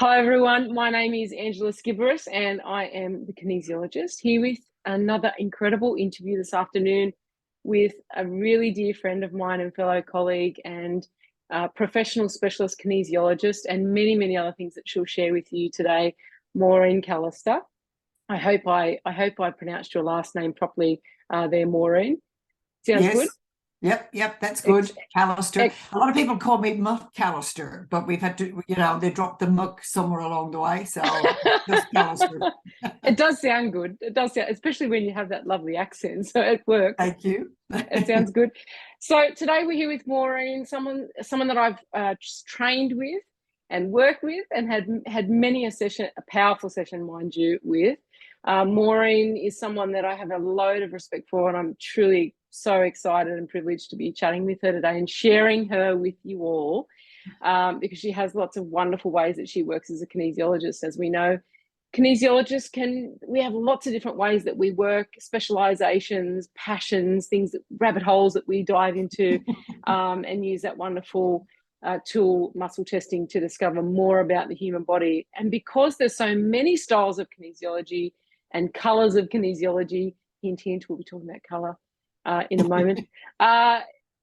Hi everyone, my name is Angela Skibberis and I am the kinesiologist here with another incredible interview this afternoon with a really dear friend of mine and fellow colleague and professional specialist kinesiologist and many other things that she'll share with you today, Maureen Callister. I hope I pronounced your last name properly there, Maureen. Sounds good? Yes. Yep, that's Ex good. Callister. ex A lot of people call me Muck Callister, but we've had to, they dropped the muck somewhere along the way. So just Callister. It does sound good. It does sound, especially when you have that lovely accent. So it works. Thank you. It sounds good. So today we're here with Maureen, someone that I've just trained with and worked with, and had many a powerful session, mind you, with. Maureen is someone that I have a load of respect for, and I'm truly so excited and privileged to be chatting with her today and sharing her with you all, because she has lots of wonderful ways that she works as a kinesiologist. As we know, we have lots of different ways that we work, specializations, passions, rabbit holes that we dive into, and use that wonderful tool, muscle testing, to discover more about the human body. And because there's so many styles of kinesiology and colors of kinesiology, hint, we'll be talking about color in a moment,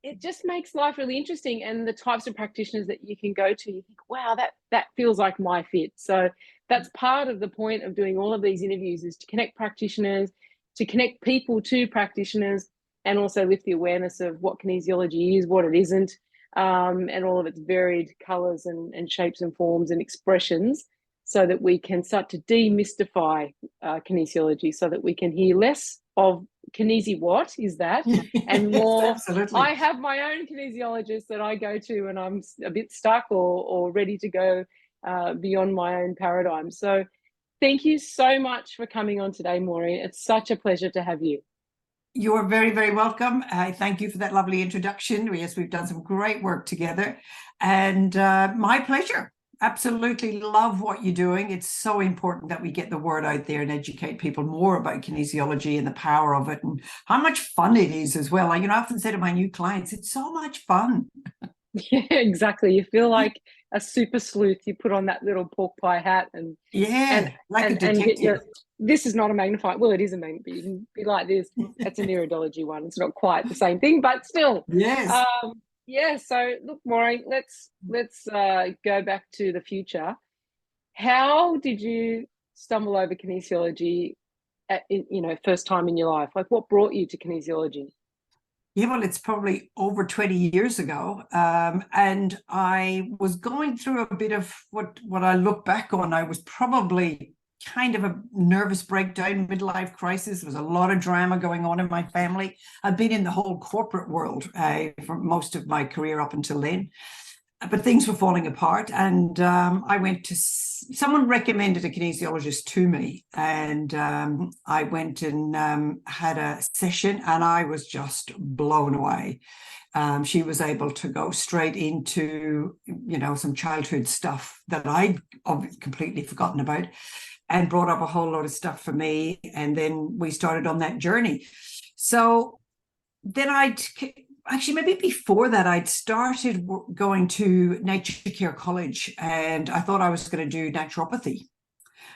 it just makes life really interesting. And the types of practitioners that you can go to, you think, wow, that feels like my fit. So that's part of the point of doing all of these interviews, is to connect practitioners, to connect people to practitioners, and also lift the awareness of what kinesiology is, what it isn't, and all of its varied colors and shapes and forms and expressions, so that we can start to demystify kinesiology, so that we can hear less of kinesi what is that, and more, yes, absolutely. I have my own kinesiologist that I go to when I'm a bit stuck or ready to go beyond my own paradigm. So thank you so much for coming on today, Maureen. It's such a pleasure to have you. You're very welcome. I thank you for that lovely introduction. Yes, we've done some great work together, and my pleasure. Absolutely love what you're doing. It's so important that we get the word out there and educate people more about kinesiology and the power of it, and how much fun it is as well. I often say to my new clients, it's so much fun. Yeah, exactly. You feel like a super sleuth. You put on that little pork pie hat and like a detective. get your. This is not a magnifying. Well, it is a magnifying, but you can be like this. It's a neurodology one. It's not quite the same thing, but still. Yes. Yeah. So look, Maureen, let's go back to the future. How did you stumble over kinesiology first time in your life? Like, what brought you to kinesiology? Yeah, well, it's probably over 20 years ago. And I was going through a bit of what I look back on. I was probably kind of a nervous breakdown, midlife crisis. There was a lot of drama going on in my family. I've been in the whole corporate world for most of my career up until then. But things were falling apart, and I went to, someone recommended a kinesiologist to me, and I went and had a session, and I was just blown away. She was able to go straight into, some childhood stuff that I'd completely forgotten about, and brought up a whole lot of stuff for me. And then we started on that journey. So then actually, maybe before that, I'd started going to Nature Care College, and I thought I was going to do naturopathy.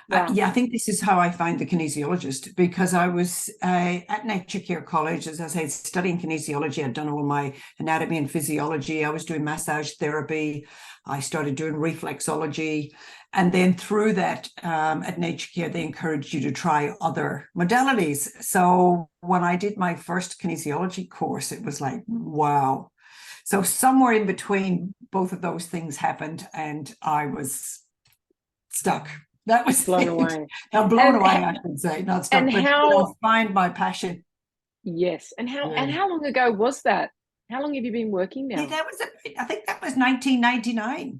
Wow. I think this is how I found the kinesiologist, because I was at Nature Care College, as I say, studying kinesiology. I'd done all my anatomy and physiology. I was doing massage therapy. I started doing reflexology. And then through that, at Nature Care, they encouraged you to try other modalities. So when I did my first kinesiology course, it was like, wow. So somewhere in between, both of those things happened, and I was stuck. That was blown away. Now blown away, I should say, not stuck, but find my passion. Yes. And how long ago was that? How long have you been working now? I think that was 1999.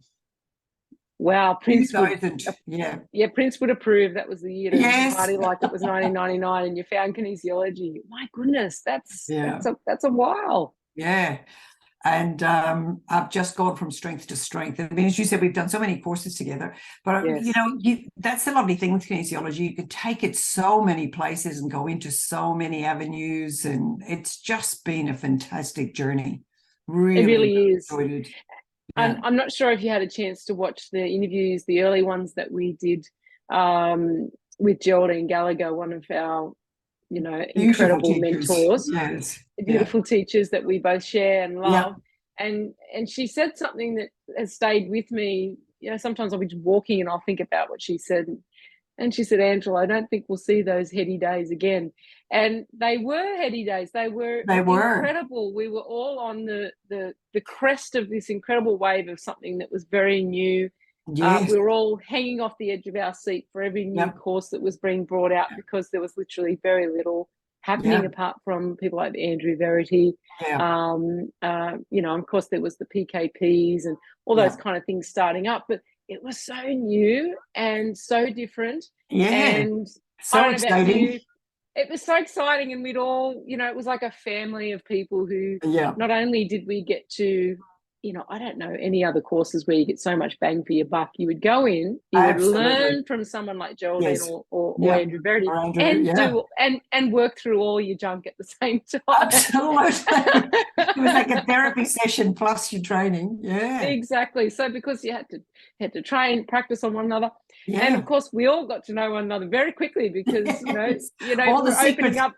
Wow, Prince would approve. That was the year to party like it was 1999, and you found kinesiology. My goodness, that's a while. Yeah. And I've just gone from strength to strength. I mean, as you said, we've done so many courses together, but that's the lovely thing with kinesiology. You can take it so many places and go into so many avenues, and it's just been a fantastic journey. Really, it really is. I'm not sure if you had a chance to watch the interviews, the early ones that we did with Geraldine Gallagher, one of our, Beautiful incredible teachers. mentors, Yes. beautiful teachers that we both share and love. Yeah. And she said something that has stayed with me. Sometimes I'll be just walking and I'll think about what she said. And she said, Angela, I don't think we'll see those heady days again. And they were heady days. They were incredible. We were all on the crest of this incredible wave of something that was very new. Yes. We were all hanging off the edge of our seat for every new course that was being brought out, because there was literally very little happening apart from people like Andrew Verity. Of course, there was the PKPs and all those kind of things starting up. But it was so new and so different. And so exciting. It was so exciting. And we'd all, it was like a family of people who not only did we get to, I don't know any other courses where you get so much bang for your buck. You would go in, you would learn from someone like Geraldine or Andrew Verity, and work through all your junk at the same time. Absolutely. It was like a therapy session plus your training. Yeah. Exactly. So because you had to train, practice on one another. Yeah. And of course we all got to know one another very quickly, because all the secrets, opening up.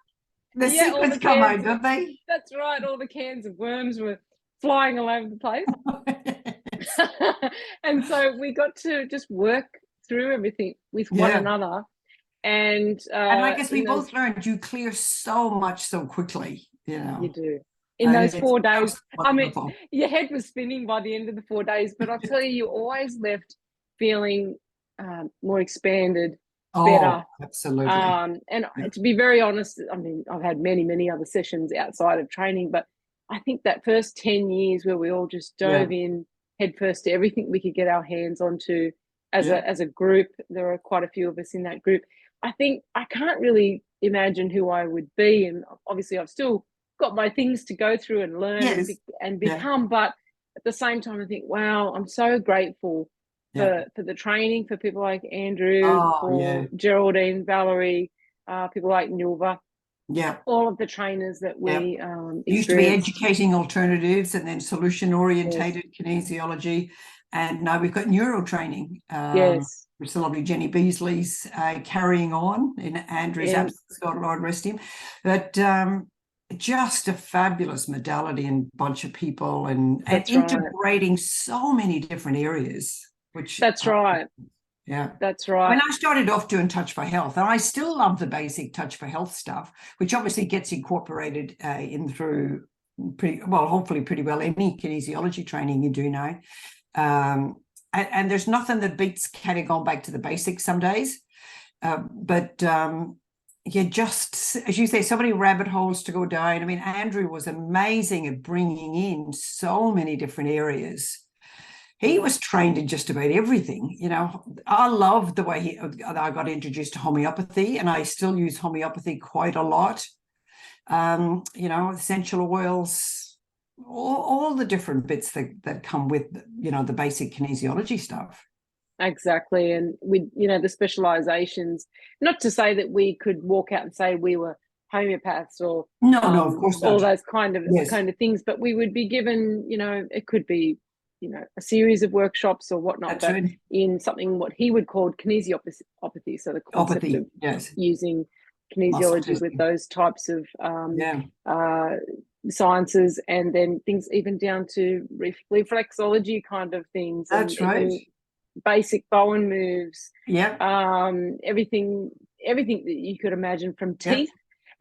The secrets come out, don't they? That's right. All the cans of worms were flying all over the place. And so we got to just work through everything with one another. And I guess we both learned you clear so much so quickly, You do. In those 4 days, I mean, your head was spinning by the end of the 4 days, but I'll tell you always left feeling more expanded, better. Absolutely. And to be very honest, I mean, I've had many, many other sessions outside of training, but I think that first 10 years where we all just dove in headfirst to everything we could get our hands onto as a group. There are quite a few of us in that group. I think I can't really imagine who I would be. And obviously I've still got my things to go through and learn and become. But at the same time, I think, wow, I'm so grateful for the training, for people like Andrew, for Geraldine, Valerie, people like Nilva. Yeah, all of the trainers that we used to be educating alternatives, and then solution orientated kinesiology, and now we've got neuro training. Which the lovely Jenny Beasley's carrying on in Andrew's absence, God Lord rest him. But just a fabulous modality and bunch of people, and integrating so many different areas. Which that's right. Yeah, that's right. When I started off doing Touch for Health, and I still love the basic Touch for Health stuff, which obviously gets incorporated in through hopefully pretty well any kinesiology training you do now. And there's nothing that beats kind of going back to the basics some days. Just as you say, so many rabbit holes to go down. I mean, Andrew was amazing at bringing in so many different areas. He was trained in just about everything. I love the way I got introduced to homeopathy, and I still use homeopathy quite a lot. Essential oils, all the different bits that come with, the basic kinesiology stuff. Exactly. And with, the specializations, not to say that we could walk out and say we were homeopaths or no, of course not. All those kind of things, but we would be given, it could be, a series of workshops or whatnot, in something what he would call kinesiopathy. So the concept of using kinesiology with those types of sciences, and then things even down to reflexology kind of things. That's right. Basic Bowen moves. Everything that you could imagine, from teeth.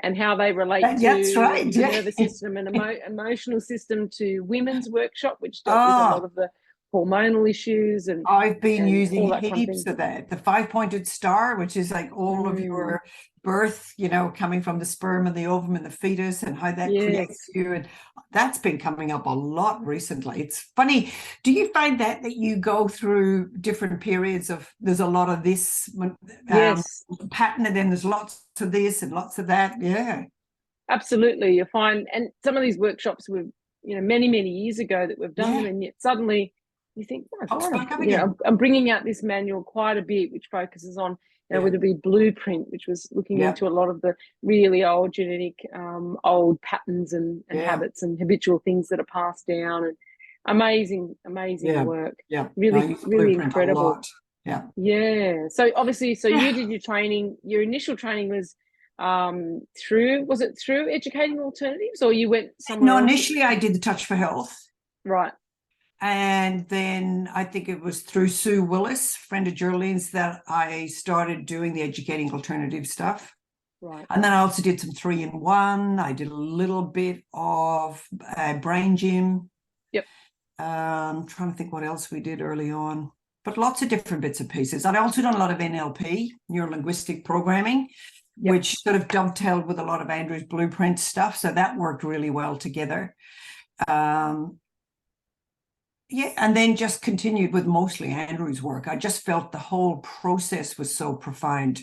And how they relate to the nervous system and emotional system, to women's workshop, which dealt with a lot of the hormonal issues. And I've been using heaps of that. The 5-pointed star, which is like all of your birth, coming from the sperm and the ovum and the fetus, and how that creates you. And that's been coming up a lot recently. It's funny. Do you find that you go through different periods of, there's a lot of this pattern, and then there's lots of this and lots of that? Yeah, absolutely. You find, and some of these workshops were, many, many years ago that we've done them, and yet suddenly you think, I'm bringing out this manual quite a bit, which focuses on, whether it be blueprint, which was looking into a lot of the really old genetic, old patterns and habits and habitual things that are passed down. Amazing Yeah, work. yeah. I Really, use really Blueprint a incredible. lot. Yeah. Yeah. So obviously, so you did your training, your initial training was was it through Educating Alternatives, or you went somewhere No, else? initially I did the Touch for Health. Right. And then I think it was through Sue Willis, friend of Geraldine's, that I started doing the Educating Alternative stuff. Right. And then I also did some 3-in-1. I did a little bit of brain gym. Yep. Trying to think what else we did early on, but lots of different bits and pieces. I'd also done a lot of NLP, neuro-linguistic programming, Yep. which sort of dovetailed with a lot of Andrew's Blueprint stuff. So that worked really well together. Yeah, and then just continued with mostly Andrew's work. I just felt the whole process was so profound,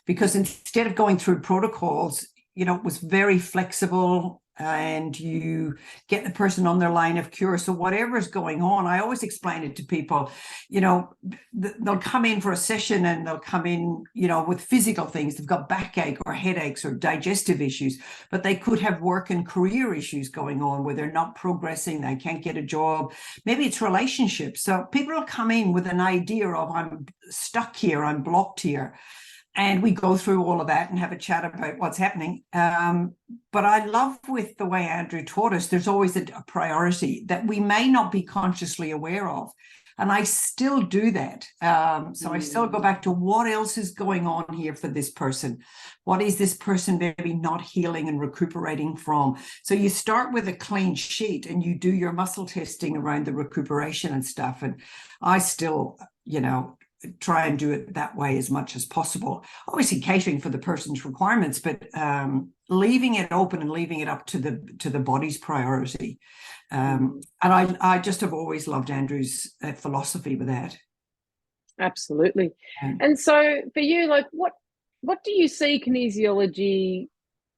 because instead of going through protocols, you know, it was very flexible, and you get the person on their line of cure. So whatever's going on, I always explain it to people, you know, they'll come in for a session and they'll come in, you know, with physical things. They've got backache or headaches or digestive issues, but they could have work and career issues going on where they're not progressing. They can't get a job. Maybe it's relationships. So people will come in with an idea of, I'm stuck here, I'm blocked here. And we go through all of that and have a chat about what's happening. But I love with the way Andrew taught us, there's always a priority that we may not be consciously aware of. And I still do that. So I still go back to what else is going on here for this person. What is this person maybe not healing and recuperating from? So you start with a clean sheet and you do your muscle testing around the recuperation and stuff. And I still, you know, try and do it that way as much as possible, obviously catering for the person's requirements, but leaving it open and leaving it up to the body's priority. And I just have always loved Andrew's philosophy with that. Absolutely. And so for you, like, what do you see kinesiology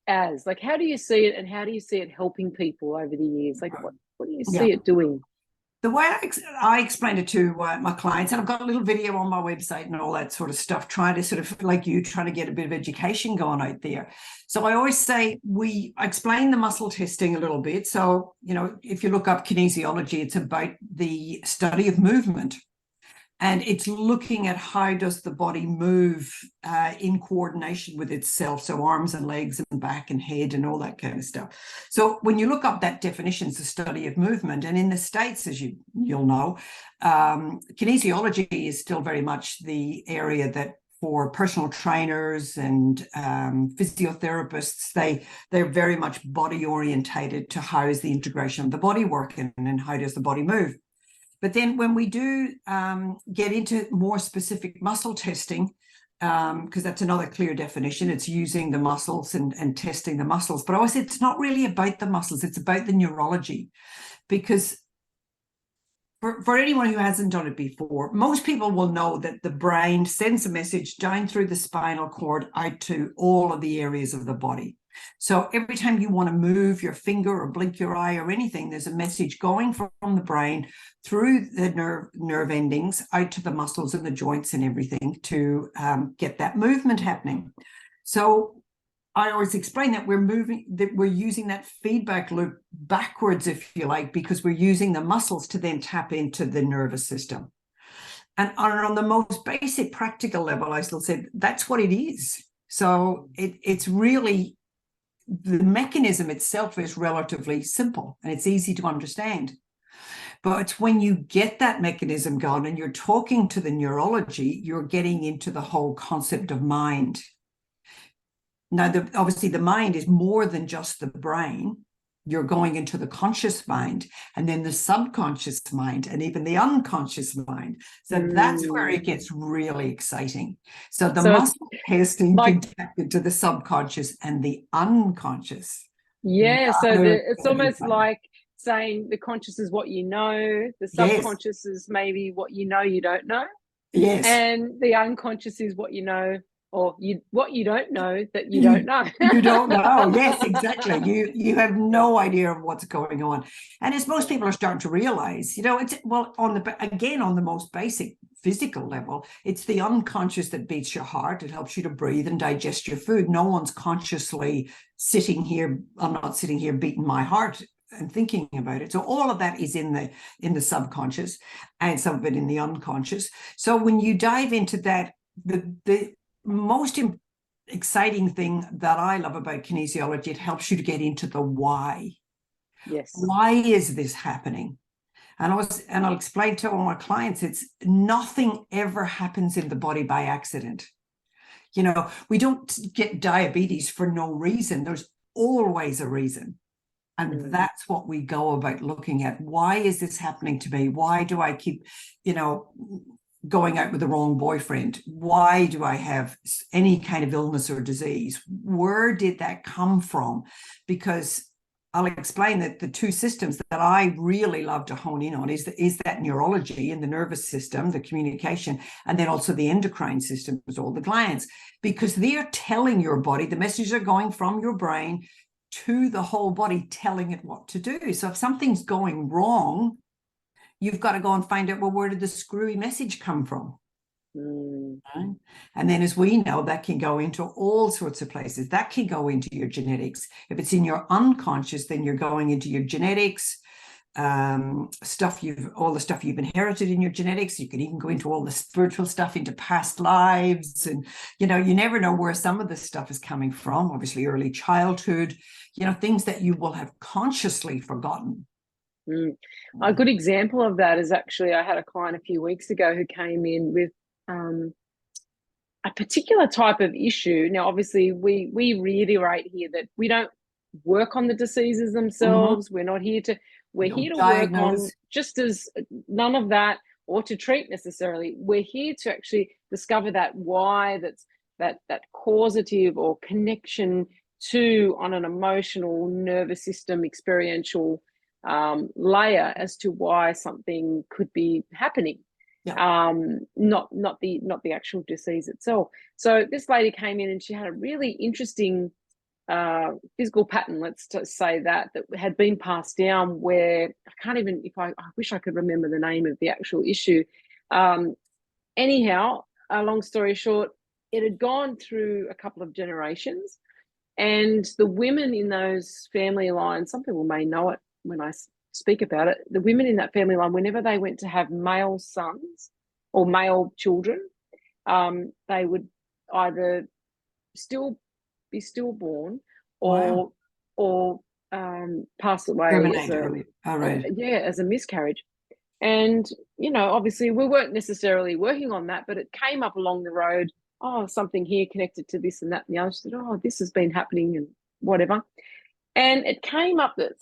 as? Like, how do you see it, and how do you see it helping people over the years? Like, what do you see it doing? The way I explained it to my clients, and I've got a little video on my website and all that sort of stuff, trying to sort of, like you, trying to get a bit of education going out there. So I always say, I explain the muscle testing a little bit. So, you know, if you look up kinesiology, it's about the study of movement. And it's looking at how does the body move in coordination with itself. So arms and legs and back and head and all that kind of stuff. So when you look up that definition, it's the study of movement. And in the States, as you'll know, kinesiology is still very much the area that for personal trainers and physiotherapists, they're very much body orientated to how is the integration of the body working and how does the body move. But then when we do get into more specific muscle testing, because that's another clear definition, it's using the muscles and testing the muscles. But I always say it's not really about the muscles, it's about the neurology. Because for anyone who hasn't done it before, most people will know that the brain sends a message down through the spinal cord out to all of the areas of the body. So every time you want to move your finger or blink your eye or anything, there's a message going from the brain through the nerve endings out to the muscles and the joints and everything to get that movement happening. So I always explain that we're using that feedback loop backwards, if you like, because we're using the muscles to then tap into the nervous system. And on the most basic practical level, I still say that's what it is. So it's really, the mechanism itself is relatively simple and it's easy to understand. But it's when you get that mechanism going and you're talking to the neurology, you're getting into the whole concept of mind. Now, obviously, the mind is more than just the brain. You're going into the conscious mind and then the subconscious mind and even the unconscious mind. So that's where it gets really exciting. So the muscle testing can tap into the subconscious and the unconscious. Yeah, so it's almost like saying the conscious is what you know, the subconscious is maybe what you know you don't know. Yes. And the unconscious is what you know, or what you don't know that you don't know. You don't know. Yes, exactly. You have no idea of what's going on. And as most people are starting to realize, you know, it's, well, on the most basic physical level, it's the unconscious that beats your heart. It helps you to breathe and digest your food. No one's consciously sitting here. I'm not sitting here beating my heart and thinking about it. So all of that is in the subconscious, and some of it in the unconscious. So when you dive into that, the most exciting thing that I love about kinesiology, it helps you to get into the why. Yes. Why is this happening? And I'll explain to all my clients, it's nothing ever happens in the body by accident. You know, we don't get diabetes for no reason. There's always a reason. And that's what we go about looking at. Why is this happening to me? Why do I keep, you know, going out with the wrong boyfriend? Why do I have any kind of illness or disease? Where did that come from? Because I'll explain that the two systems that I really love to hone in on is that neurology in the nervous system, the communication, and then also the endocrine system, is all the glands, because they are telling your body, the messages are going from your brain to the whole body, telling it what to do. So if something's going wrong, you've got to go and find out, well, where did the screwy message come from? Right? And then, as we know, that can go into all sorts of places. That can go into your genetics. If it's in your unconscious, then you're going into your genetics, all the stuff you've inherited in your genetics. You can even go into all the spiritual stuff, into past lives, and you know, you never know where some of this stuff is coming from. Obviously, early childhood, you know, things that you will have consciously forgotten. A good example of that is actually, I had a client a few weeks ago who came in with a particular type of issue. Now, obviously, we reiterate here that we don't work on the diseases themselves. We're not here to, we're here to diagnose. Work on, just as none of that, or to treat necessarily. We're here to actually discover that why, that causative or connection to, on an emotional, nervous system, experiential layer as to why something could be happening. Yeah. Not the actual disease itself. So this lady came in and she had a really interesting physical pattern, let's say that had been passed down, where I can't even, I wish I could remember the name of the actual issue. Anyhow, long story short, it had gone through a couple of generations, and the women in those family lines, some people may know it when I speak about it, the women in that family line, whenever they went to have male sons or male children, they would either still be stillborn or pass away as a miscarriage. And you know, obviously we weren't necessarily working on that, but it came up along the road. Oh, something here connected to this and that and the other. She said, oh, this has been happening and whatever. And it came up that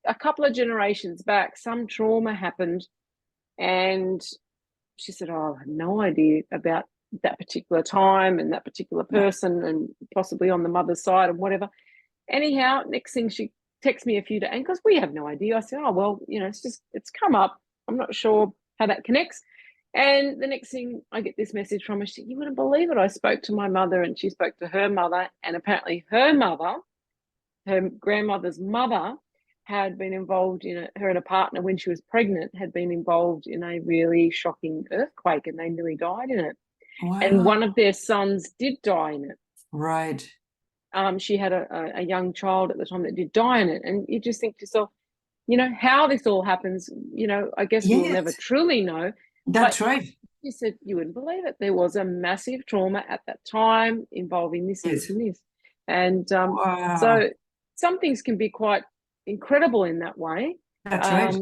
a couple of generations back, some trauma happened, and she said, oh, I have no idea about that particular time and that particular person, and possibly on the mother's side and whatever. Anyhow, next thing she texts me a few days, and because we have no idea, I said, oh, well, you know, it's come up. I'm not sure how that connects. And the next thing I get this message from her, she said, you wouldn't believe it. I spoke to my mother and she spoke to her mother, and apparently her mother, her grandmother's mother, had been involved in her and a partner, when she was pregnant, had been involved in a really shocking earthquake, and they nearly died in it. Wow. And one of their sons did die in it. Right. She had a young child at the time that did die in it. And you just think to yourself, you know, how this all happens, you know, I guess we'll never truly know. That's right. She said, you wouldn't believe it. There was a massive trauma at that time involving this, this, and this. And so some things can be quite incredible in that way. That's right.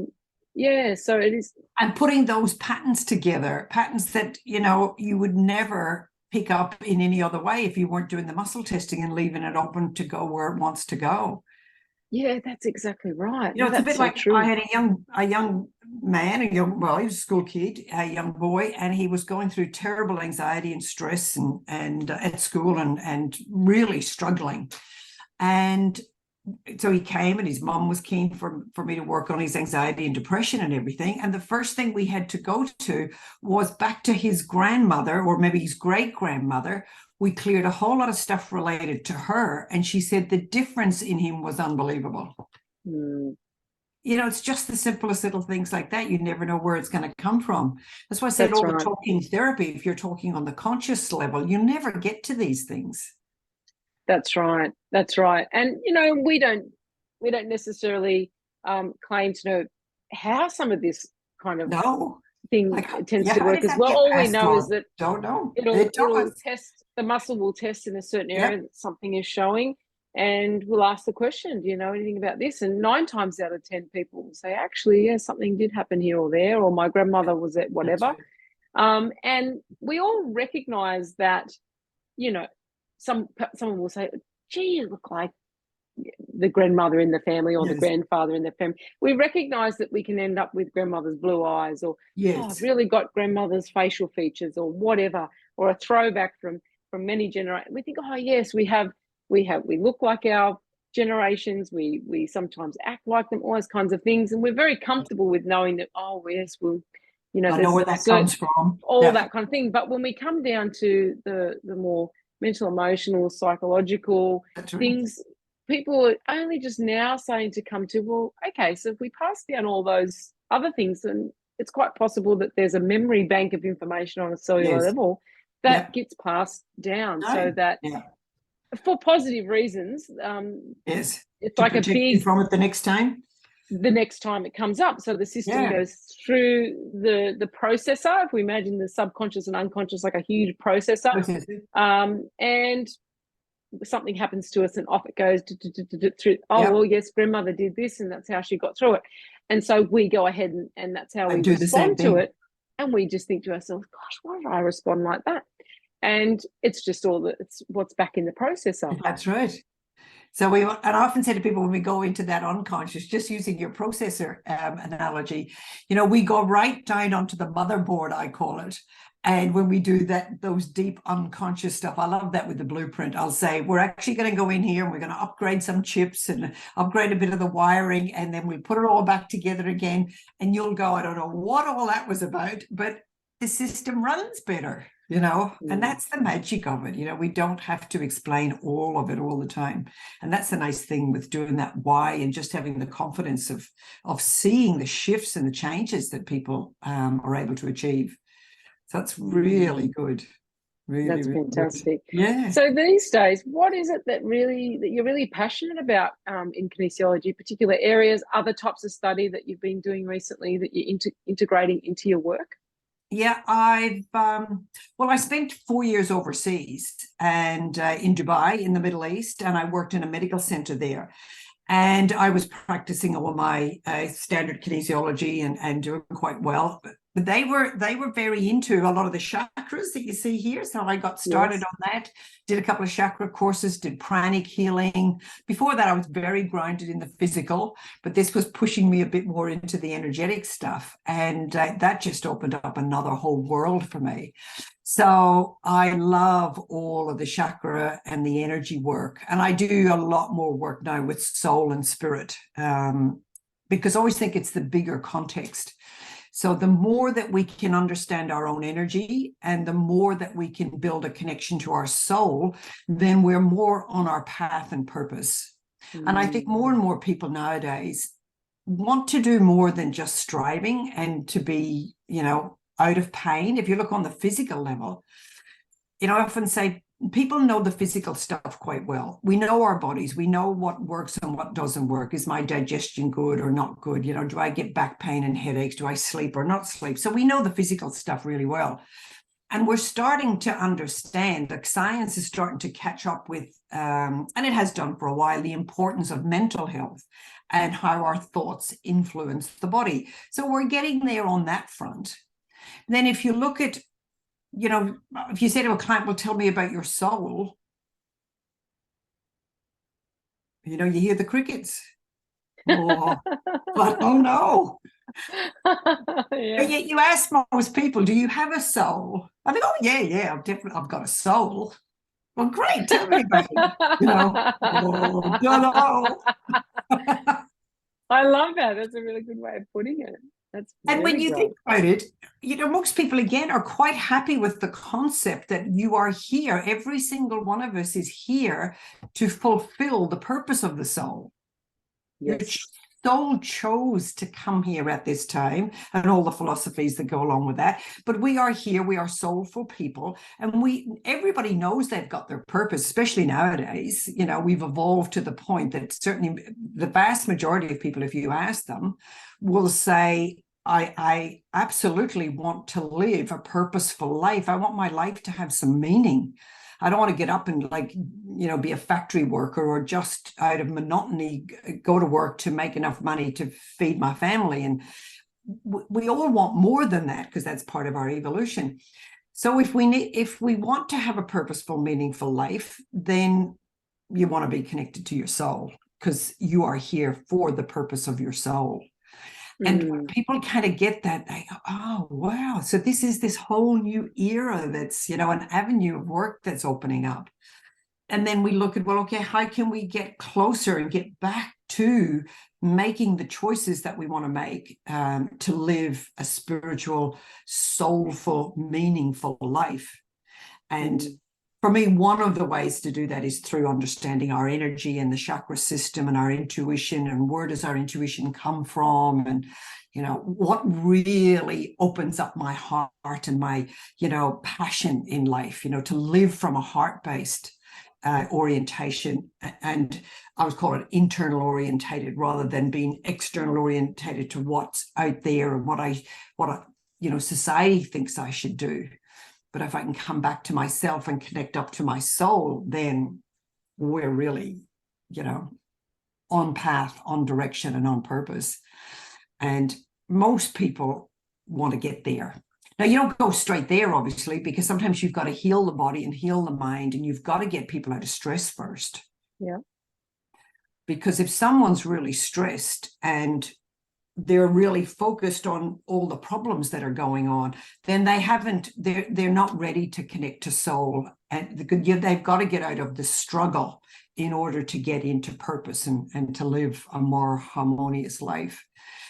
Yeah, so it is. And putting those patterns together, patterns that, you know, you would never pick up in any other way if you weren't doing the muscle testing and leaving it open to go where it wants to go. Yeah, that's exactly right. You know, it's a bit like true. I had a young man, he was a school kid, a young boy, and he was going through terrible anxiety and stress and at school and really struggling. And so he came, and his mom was keen for me to work on his anxiety and depression and everything. And the first thing we had to go to was back to his grandmother, or maybe his great-grandmother. We cleared a whole lot of stuff related to her. And she said the difference in him was unbelievable. You know, it's just the simplest little things like that. You never know where it's going to come from. That's why I said the talking therapy, if you're talking on the conscious level, you never get to these things. That's right. That's right. And, you know, we don't necessarily claim to know how some of this kind of No. thing Like, tends yeah, to how work does as that well. get All we passed know is on? that Don't know. it'll It does. test, the muscle will test in a certain area Yep. that something is showing, and we'll ask the question, do you know anything about this? And 9 times out of 10 people will say, actually, yeah, something did happen here or there, or my grandmother was at whatever. Right. And we all recognize that, you know, someone will say, gee, you look like the grandmother in the family, or the Yes. grandfather in the family. We recognize that we can end up with grandmother's blue eyes, or Yes. oh, I've really got grandmother's facial features, or whatever, or a throwback from many generations. We think, oh yes, we look like our generations, we sometimes act like them, all those kinds of things, and we're very comfortable with knowing that, oh yes, well, you know, I know where that comes from. all that kind of thing. But when we come down to the more mental, emotional, psychological things, people are only just now starting to come to, well, okay, so if we pass down all those other things, then it's quite possible that there's a memory bank of information on a cellular level that gets passed down, so that for positive reasons, yes, it's to like protect you from it the next time. The next time it comes up. So the system goes through the processor. If we imagine the subconscious and unconscious like a huge processor, and something happens to us and off it goes through. Oh, well, yes, grandmother did this and that's how she got through it. And so we go ahead and that's how we respond to it. And we just think to ourselves, gosh, why did I respond like that? And it's just it's what's back in the processor. That's right. So and I often say to people when we go into that unconscious, just using your processor analogy, you know, we go right down onto the motherboard, I call it. And when we do those deep unconscious stuff, I love that with the blueprint. I'll say, we're actually going to go in here and we're going to upgrade some chips and upgrade a bit of the wiring, and then we put it all back together again. And you'll go, I don't know what all that was about, but the system runs better, you know, and that's the magic of it. You know, we don't have to explain all of it all the time. And that's the nice thing with doing that why, and just having the confidence of seeing the shifts and the changes that people are able to achieve. So that's really good. That's fantastic. Good. Yeah. So these days, what is it that you're really passionate about in kinesiology, particular areas, other types of study that you've been doing recently that you're integrating into your work? Yeah, I spent 4 years overseas and in Dubai in the Middle East, and I worked in a medical center there. And I was practicing all my standard kinesiology and doing quite well. But they were very into a lot of the chakras that you see here. So I got started on that, did a couple of chakra courses, did pranic healing. Before that, I was very grounded in the physical, but this was pushing me a bit more into the energetic stuff. And that just opened up another whole world for me. So I love all of the chakra and the energy work. And I do a lot more work now with soul and spirit, because I always think it's the bigger context. So the more that we can understand our own energy and the more that we can build a connection to our soul, then we're more on our path and purpose. And I think more and more people nowadays want to do more than just striving and to be, you know, out of pain. If you look on the physical level, you know, I often say people know the physical stuff quite well. We know our bodies. We know what works and what doesn't work. Is my digestion good or not good? You know, do I get back pain and headaches? Do I sleep or not sleep? So we know the physical stuff really well. And we're starting to understand, like science is starting to catch up with, and it has done for a while, the importance of mental health and how our thoughts influence the body. So we're getting there on that front. Then if you look at, you know, if you say to a client, well, tell me about your soul, you know, you hear the crickets. Oh, but oh no. But yet you ask most people, do you have a soul? I think, oh yeah, I've got a soul. Well, great, tell me about it. You know, oh, don't know. I love that. That's a really good way of putting it. And when you think about it, you know, most people, again, are quite happy with the concept that you are here. Every single one of us is here to fulfill the purpose of the soul. Which soul chose to come here at this time, and all the philosophies that go along with that. But we are here, we are soulful people, and everybody knows they've got their purpose, especially nowadays. You know, we've evolved to the point that certainly the vast majority of people, if you ask them, will say, I absolutely want to live a purposeful life. I want my life to have some meaning. I don't want to get up and, like, you know, be a factory worker, or just out of monotony go to work to make enough money to feed my family. And we all want more than that, because that's part of our evolution. So if we want to have a purposeful, meaningful life, then you want to be connected to your soul, because you are here for the purpose of your soul. And when people kind of get that, they go, oh, wow. So this is this whole new era that's, you know, an avenue of work that's opening up. And then we look at, well, okay, how can we get closer and get back to making the choices that we want to make to live a spiritual, soulful, meaningful life? And for me, one of the ways to do that is through understanding our energy and the chakra system and our intuition, and where does our intuition come from, and, you know, what really opens up my heart and my, you know, passion in life, you know, to live from a heart-based orientation. And I would call it internal orientated, rather than being external orientated to what's out there and what you know, society thinks I should do. But if I can come back to myself and connect up to my soul, then we're really, you know, on path, on direction, and on purpose. And most people want to get there. Now, you don't go straight there, obviously, because sometimes you've got to heal the body and heal the mind, and you've got to get people out of stress first. Yeah. Because if someone's really stressed and they're really focused on all the problems that are going on, then they're not ready to connect to soul. And they've got to get out of the struggle in order to get into purpose and to live a more harmonious life.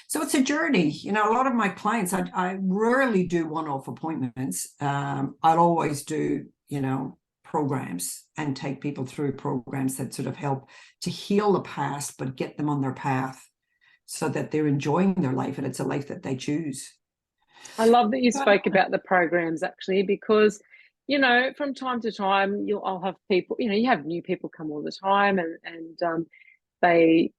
So it's a journey. You know, a lot of my clients, I rarely do one-off appointments. I'll always do, you know, programs, and take people through programs that sort of help to heal the past, but get them on their path, so that they're enjoying their life and it's a life that they choose. I love that you spoke about the programs, actually, because, you know, from time to time, I'll have people, you know, you have new people come all the time, and they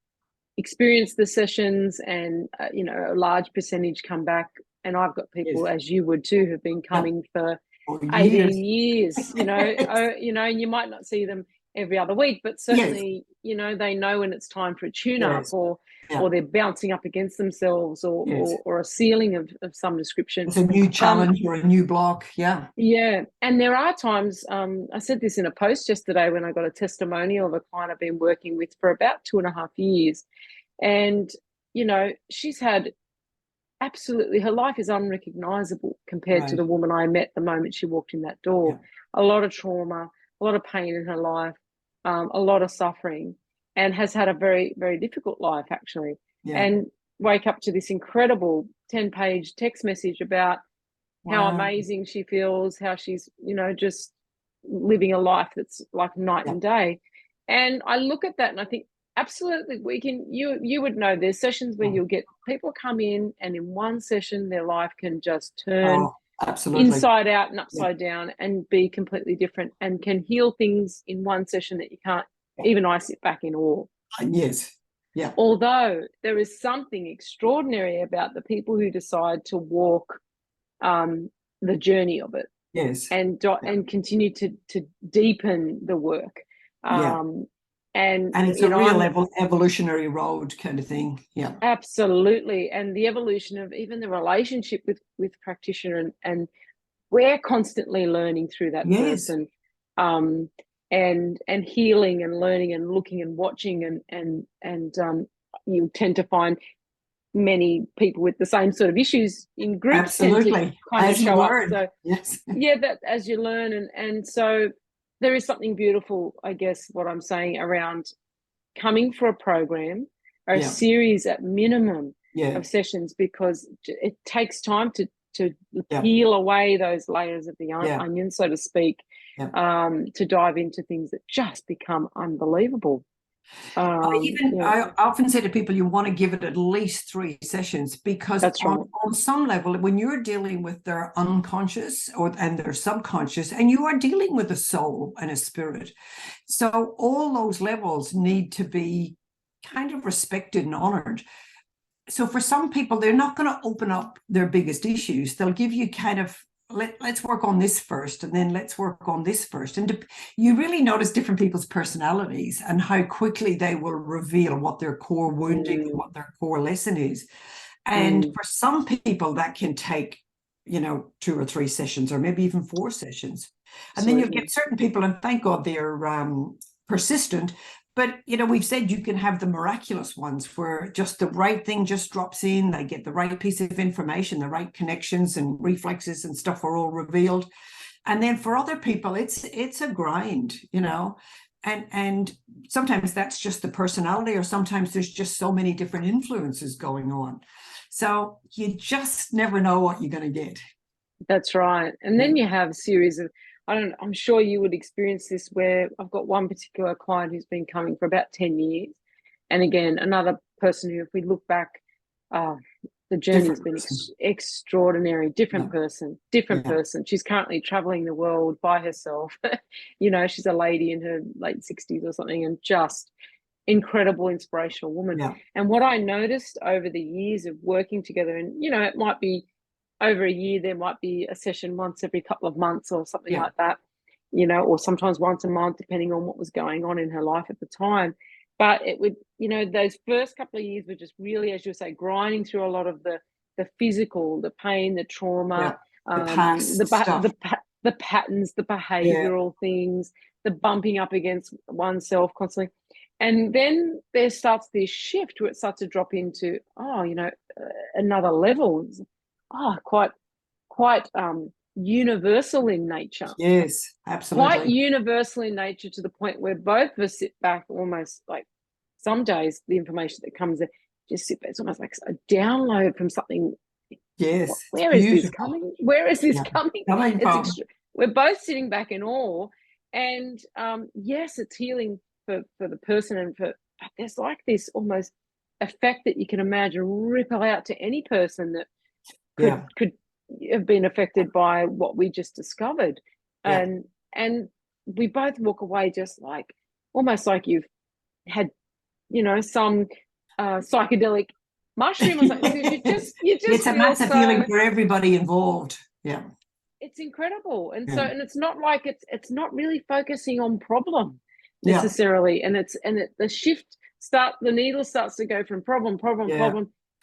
experience the sessions, and, you know, a large percentage come back. And I've got people, as you would too, who've been coming for 18 years, you know, you know, and you might not see them every other week, but certainly, you know, they know when it's time for a tune-up, or they're bouncing up against themselves, or a ceiling of some description. It's a new challenge or a new block. Yeah. And there are times, I said this in a post yesterday when I got a testimonial of a client I've been working with for about 2.5 years. And, you know, she's had absolutely, her life is unrecognizable compared to the woman I met the moment she walked in that door. A lot of trauma, a lot of pain in her life, a lot of suffering, and has had a very, very difficult life, actually. And wake up to this incredible 10-page text message about how amazing she feels, how she's, you know, just living a life that's like night and day. And I look at that and I think, absolutely, we can, you would know, there's sessions where you'll get people come in, and in one session their life can just turn inside out and upside down and be completely different, and can heal things in one session that you can't, even I sit back in awe. Although there is something extraordinary about the people who decide to walk the journey of it, and continue to deepen the work. And it's a real evolutionary road kind of thing. Absolutely. And the evolution of even the relationship with practitioner, and we're constantly learning through that person, and healing and learning and looking and watching, and you tend to find many people with the same sort of issues in groups tend to kind of show up. So that as you learn, and so there is something beautiful, I guess, what I'm saying, around coming for a program or a series at minimum of sessions, because it takes time to peel away those layers of the onion, so to speak, to dive into things that just become unbelievable. I often say to people, you want to give it at least 3 sessions, because That's right. on some level, when you're dealing with their unconscious and their subconscious, and you are dealing with a soul and a spirit, so all those levels need to be kind of respected and honored. So for some people, they're not going to open up their biggest issues. They'll give you kind of, let's work on this first, and then let's work on this first. And you really notice different people's personalities and how quickly they will reveal what their core wounding and what their core lesson is. And for some people, that can take, 2 or 3 sessions, or maybe even 4 sessions. And then you'll get certain people, and thank God they're persistent. But, we've said you can have the miraculous ones where just the right thing just drops in. They get the right piece of information, the right connections and reflexes and stuff are all revealed. And then for other people, it's a grind, and sometimes that's just the personality, or sometimes there's just so many different influences going on. So you just never know what you're going to get. That's right. And then you have a series of, I'm sure you would experience this, where I've got one particular client who's been coming for about 10 years. And again, another person who, if we look back, the journey has been extraordinary. Different person. She's currently traveling the world by herself. She's a lady in her late 60s or something, and just incredible, inspirational woman. Yeah. And what I noticed over the years of working together, and, it might be over a year, there might be a session once every couple of months or something like that, or sometimes once a month, depending on what was going on in her life at the time. But it would, those first couple of years were just really, as you say, grinding through a lot of the physical, the pain, the trauma, the patterns, the behavioral things, the bumping up against oneself constantly. And then there starts this shift where it starts to drop into, another level. Quite universal in nature. Yes, absolutely. Quite universal in nature, to the point where both of us sit back, almost like some days the information that comes in, just sit back. It's almost like a download from something. Yes. Where is this coming? Where is this coming? We're both sitting back in awe. And yes, it's healing for the person, but there's like this almost effect that you can imagine ripple out to any person that could have been affected by what we just discovered. And we both walk away just like, almost like you've had, some psychedelic mushroom or something. You just it's a massive healing for everybody involved. Yeah. It's incredible. And so, and it's not like it's not really focusing on problem necessarily. And the shift the needle starts to go from problem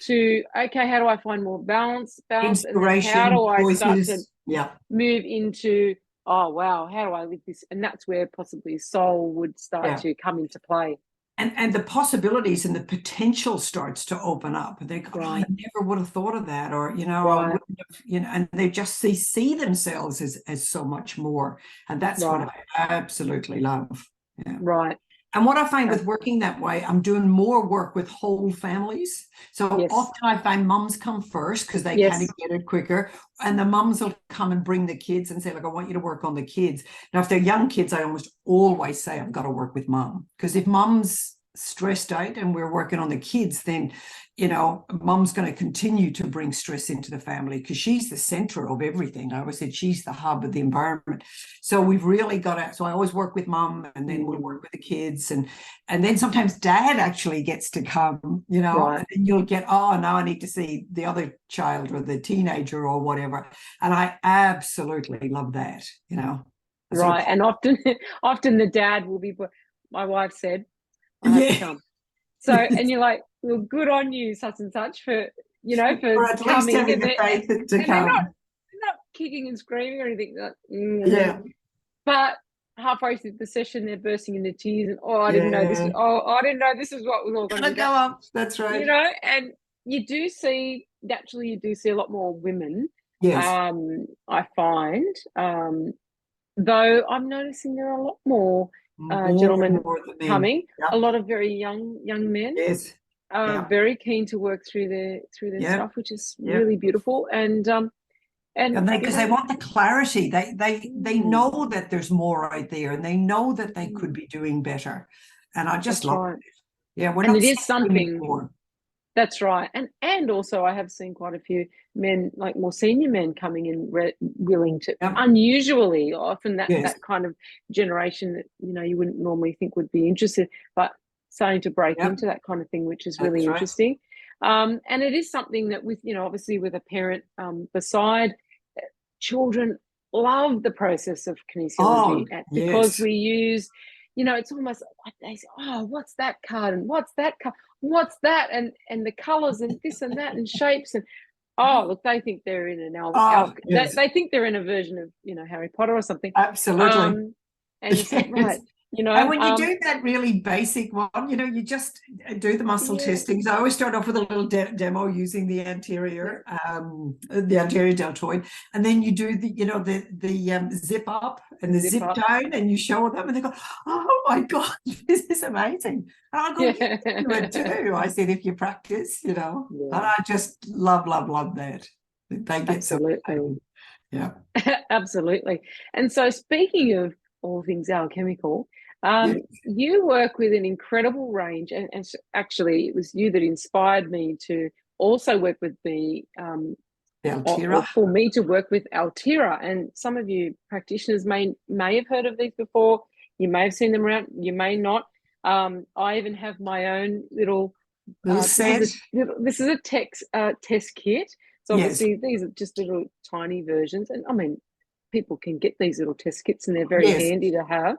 to, okay, how do I find more balance, inspiration, and how do I voices, start to move into, oh wow, how do I live this? And that's where possibly soul would start to come into play. And the possibilities and the potential starts to open up. And they go, I never would have thought of that, or I wouldn't have, and they just see themselves as so much more. And that's what I absolutely love. Yeah. Right. And what I find with working that way, I'm doing more work with whole families. So often I find mums come first because they kind of get it quicker. And the mums will come and bring the kids and say, look, I want you to work on the kids. Now, if they're young kids, I almost always say I've got to work with mum. Because if mum's stressed out and we're working on the kids, then mum's going to continue to bring stress into the family, because she's the center of everything. I always said she's the hub of the environment. So we've really got to, so I always work with mum, and then we'll work with the kids, and then sometimes dad actually gets to come, and then you'll get, now I need to see the other child or the teenager or whatever. And I absolutely love that, Right. And often the dad will be, my wife said, I have to come. So, and you're like, well, good on you, such and such, for or at least having the faith to come. They're not kicking and screaming or anything. But halfway through the session, they're bursting into tears, and I didn't know this. I didn't know this is what was all going to go up. That's right. And you do see a lot more women. Yes. I find, though I'm noticing there are a lot more gentlemen coming. A lot of very young men. Yes. Very keen to work through their stuff, which is really beautiful. And because they want the clarity, they know that there's more out there, and they know that they could be doing better. And I just That's love right. it. Yeah, we're And not it is stopping something. anymore. That's right. And also I have seen quite a few men, like more senior men, coming in willing to, Yep. unusually, often that Yes. that kind of generation that, you wouldn't normally think would be interested, but starting to break Yep. into that kind of thing, which is That's really right. interesting. And it is something that with, obviously with a parent beside, children love the process of kinesiology because yes. we use, it's almost like they say, oh, what's that card and what's that card? What's that? And the colors and this and that and shapes and look, they think they're in an Yes. they think they're in a version of Harry Potter or something. Absolutely. And it's like, right, And when you do that really basic one, you just do the muscle testing. So I always start off with a little demo using the anterior deltoid, and then you do the zip up and the zip down, and you show them, and they go, "Oh my God, this is amazing!" And I go, "You can do it too." I said, "If you practice, and I just love that. They get absolutely, yeah, absolutely." And so, speaking of all things alchemical, you work with an incredible range, and actually it was you that inspired me to also work with the or for me to work with Altearah. And some of you practitioners may have heard of these before. You may have seen them around, you may not. I even have my own little set. This is a test kit. So obviously these are just little tiny versions, and I mean, people can get these little test kits and they're very handy to have.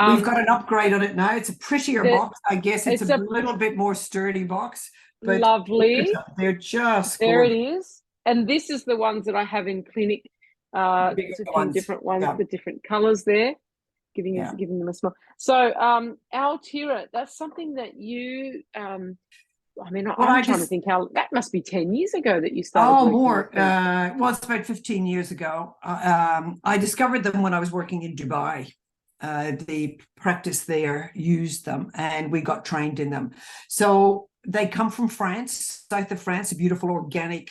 We've got an upgrade on it now. It's a prettier box, I guess. It's a little bit more sturdy box. But lovely. They're just there gorgeous. It is. And this is the ones that I have in clinic. It's a few different ones, the different colors there, giving them a smell. So Altearah, that's something that you I'm trying to think how that must be 10 years ago that you started working more with them. Well, it's about 15 years ago. I discovered them when I was working in Dubai. The practice there used them, and we got trained in them. So they come from France, south of France, a beautiful organic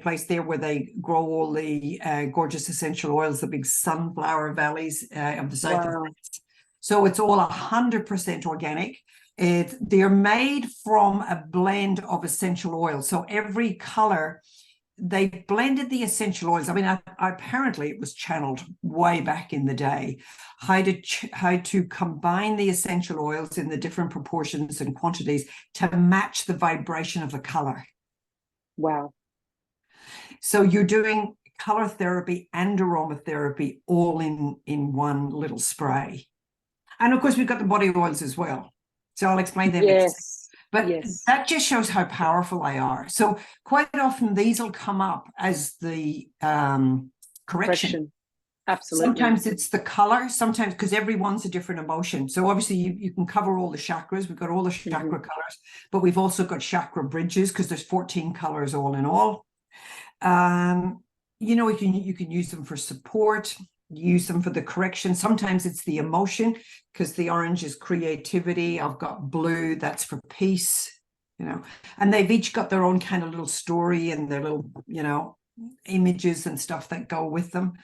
place there where they grow all the gorgeous essential oils, the big sunflower valleys of the south of France. So it's all 100% organic. They're made from a blend of essential oils. So every color, they blended the essential oils. I mean, apparently it was channeled way back in the day, how to combine the essential oils in the different proportions and quantities to match the vibration of the color. Wow. So you're doing color therapy and aromatherapy all in one little spray. And of course, we've got the body oils as well. So I'll explain them. But that just shows how powerful they are. So quite often these will come up as the correction. Absolutely. Sometimes it's the color, sometimes because everyone's a different emotion. So obviously you can cover all the chakras. We've got all the chakra colors, but we've also got chakra bridges because there's 14 colors all in all. You can use them for support. Use them for the correction. Sometimes it's the emotion, because the orange is creativity. I've got blue, that's for peace, and they've each got their own kind of little story and their little, images and stuff that go with them.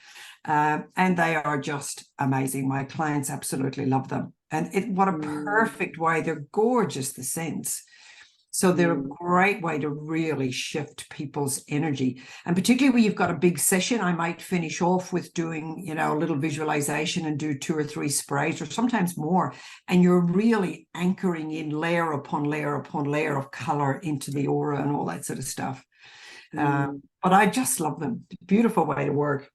And they are just amazing. My clients absolutely love them. And what a perfect way. They're gorgeous, the scents. So they're a great way to really shift people's energy. And particularly when you've got a big session, I might finish off with doing, a little visualization and do 2 or 3 sprays or sometimes more. And you're really anchoring in layer upon layer upon layer of color into the aura and all that sort of stuff. But I just love them. Beautiful way to work.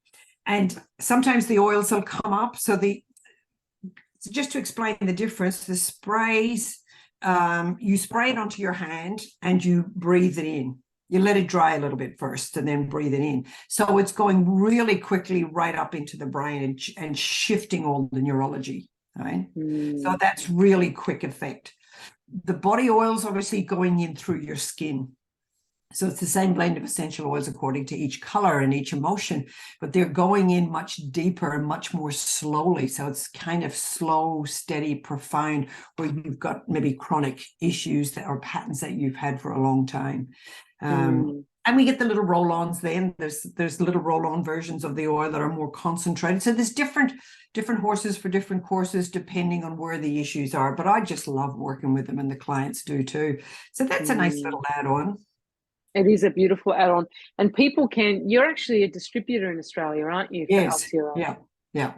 And sometimes the oils will come up. So just to explain the difference, the sprays, you spray it onto your hand and you breathe it in. You let it dry a little bit first and then breathe it in. So it's going really quickly right up into the brain and shifting all the neurology, right? So that's really quick effect. The body oils obviously going in through your skin. So it's the same blend of essential oils according to each color and each emotion, but they're going in much deeper and much more slowly. So it's kind of slow, steady, profound, where you've got maybe chronic issues or patterns that you've had for a long time. And And we get the little roll-ons then. There's little roll-on versions of the oil that are more concentrated. So there's different horses for different courses depending on where the issues are. But I just love working with them, and the clients do too. So that's a nice little add-on. It is a beautiful add-on. And you're actually a distributor in Australia, aren't you? Yes. Altearah? Yeah.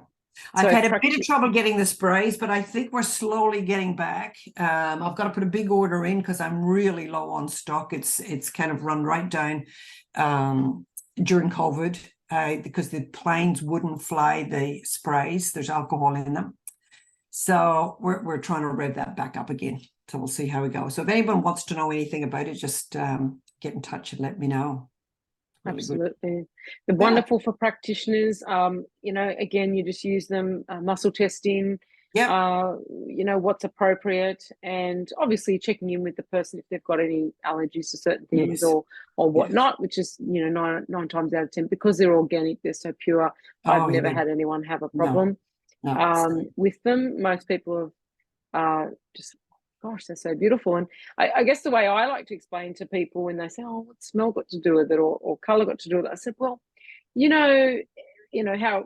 I've had a bit of trouble getting the sprays, but I think we're slowly getting back. I've got to put a big order in because I'm really low on stock. It's kind of run right down during COVID because the planes wouldn't fly the sprays. There's alcohol in them. So we're trying to rev that back up again. So we'll see how we go. So if anyone wants to know anything about it, just get in touch and let me know. Really absolutely. They're wonderful for practitioners. Again, you just use them, muscle testing, what's appropriate, and obviously checking in with the person if they've got any allergies to certain things or whatnot, which is, nine times out of 10, because they're organic, they're so pure. I've never had anyone have a problem with them. Most people have just, gosh, they're so beautiful. And I guess the way I like to explain to people when they say, oh, what smell got to do with it or colour got to do with it, I said, well, you know how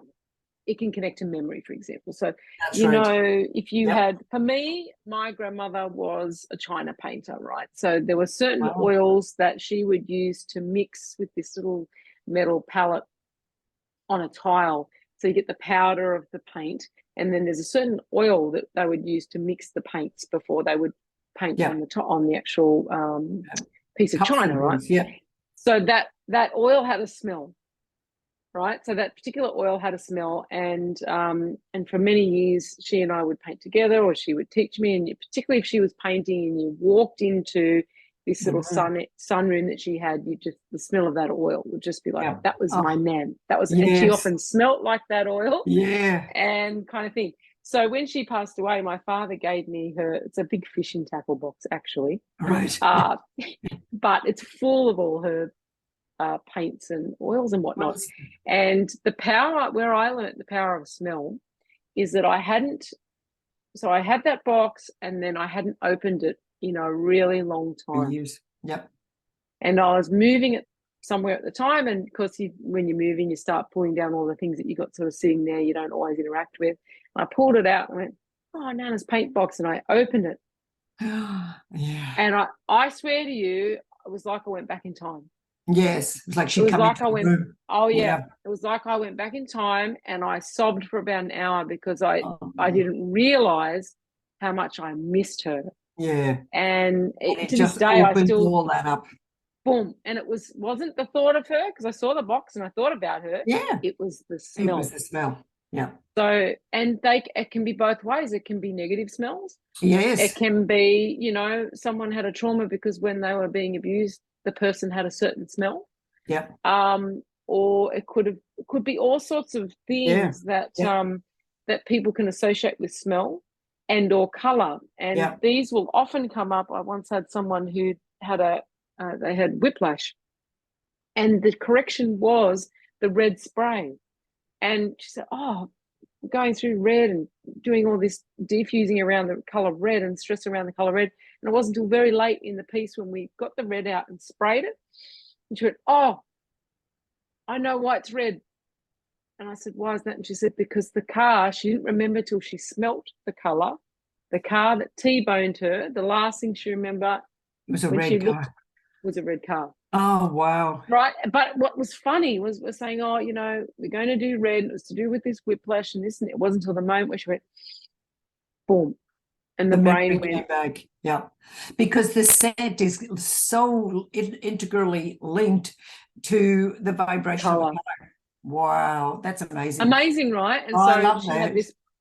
it can connect to memory, for example. So, if you had, for me, my grandmother was a China painter, right? So there were certain oils that she would use to mix with this little metal palette on a tile. So you get the powder of the paint. And then there's a certain oil that they would use to mix the paints before they would paint on the actual piece of china, right? Yeah. So that oil had a smell, right? So that particular oil had a smell, and for many years she and I would paint together, or she would teach me, and particularly if she was painting and you walked into this little sunroom that she had, the smell of that oil would just be like, that was my nan. That was, and she often smelt like that oil. Yeah. And kind of thing. So when she passed away, my father gave me it's a big fishing tackle box, actually. Right. But it's full of all her paints and oils and whatnot. And the power, where I learned the power of smell, is that I had that box, and then I hadn't opened it in a really long time. Years. Yep. And I was moving it somewhere at the time, and of course when you're moving, you start pulling down all the things that you got sort of sitting there you don't always interact with. And I pulled it out and went, oh, Nana's paint box, and I opened it. And I swear to you, it was like I went back in time. Yes, it was like she come into the room. Oh yeah, it was like I went back in time, and I sobbed for about an hour because I didn't realize how much I missed her. Yeah. And it to just this day, I still all that up. Boom. And it wasn't the thought of her, because I saw the box and I thought about her. Yeah. It was the smell. It was the smell. Yeah. So, and it can be both ways. It can be negative smells. Yes. It can be, someone had a trauma because when they were being abused, the person had a certain smell. Yeah. Or it could be all sorts of things that people can associate with smell and or color. And these will often come up. I once had someone who had they had whiplash, and the correction was the red spray. And she said, oh, going through red and doing all this defusing around the color red and stress around the color red. And it wasn't until very late in the piece when we got the red out and sprayed it. And she went, oh, I know why it's red. And I said, why is that? And she said, because the car, she didn't remember till she smelt the color. The car that T-boned her, the last thing she remembered was a red car. Was a red car. Oh, wow. Right. But what was funny was we're saying, oh, we're going to do red. It was to do with this whiplash and this. And it wasn't until the moment where she went, boom. And the brain went back. Yeah. Because the scent is so integrally linked to the vibration of the color. Wow. That's amazing. Amazing, right? And I love that.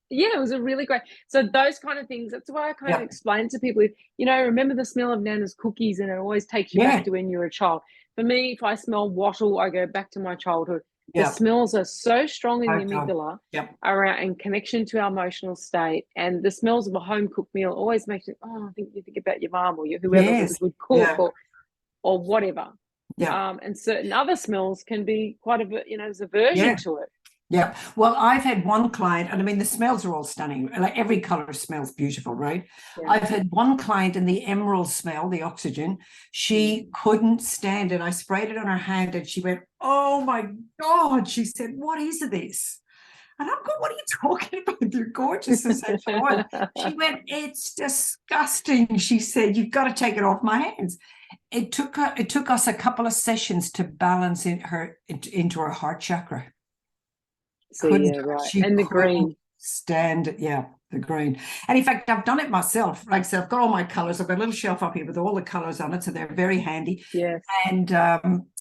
It was a really great. So those kind of things, that's why I kind of explain to people, remember the smell of Nana's cookies, and it always takes you back to when you were a child. For me, if I smell wattle, I go back to my childhood. The smells are so strong in the amygdala around and connection to our emotional state. And the smells of a home-cooked meal always makes you, I think you think about your mum or whoever was a good cook or whatever. And certain other smells can be quite there's a version to it. Yeah. Well, I've had one client, and I mean, the smells are all stunning. Like every color smells beautiful, right? Yeah. I've had one client in the emerald smell, the oxygen. She couldn't stand it. I sprayed it on her hand and she went, "Oh my God." She said, "What is this?" And I'm going, "What are you talking about? You're gorgeous essential oil." She went, "It's disgusting." She said, "You've got to take it off my hands." It took us a couple of sessions to balance into her heart chakra. So yeah, right. And the green. Stand it. Yeah, the green. And in fact, I've done it myself. Like I said, I've got all my colors. I've got a little shelf up here with all the colors on it, so they're very handy. Yes. And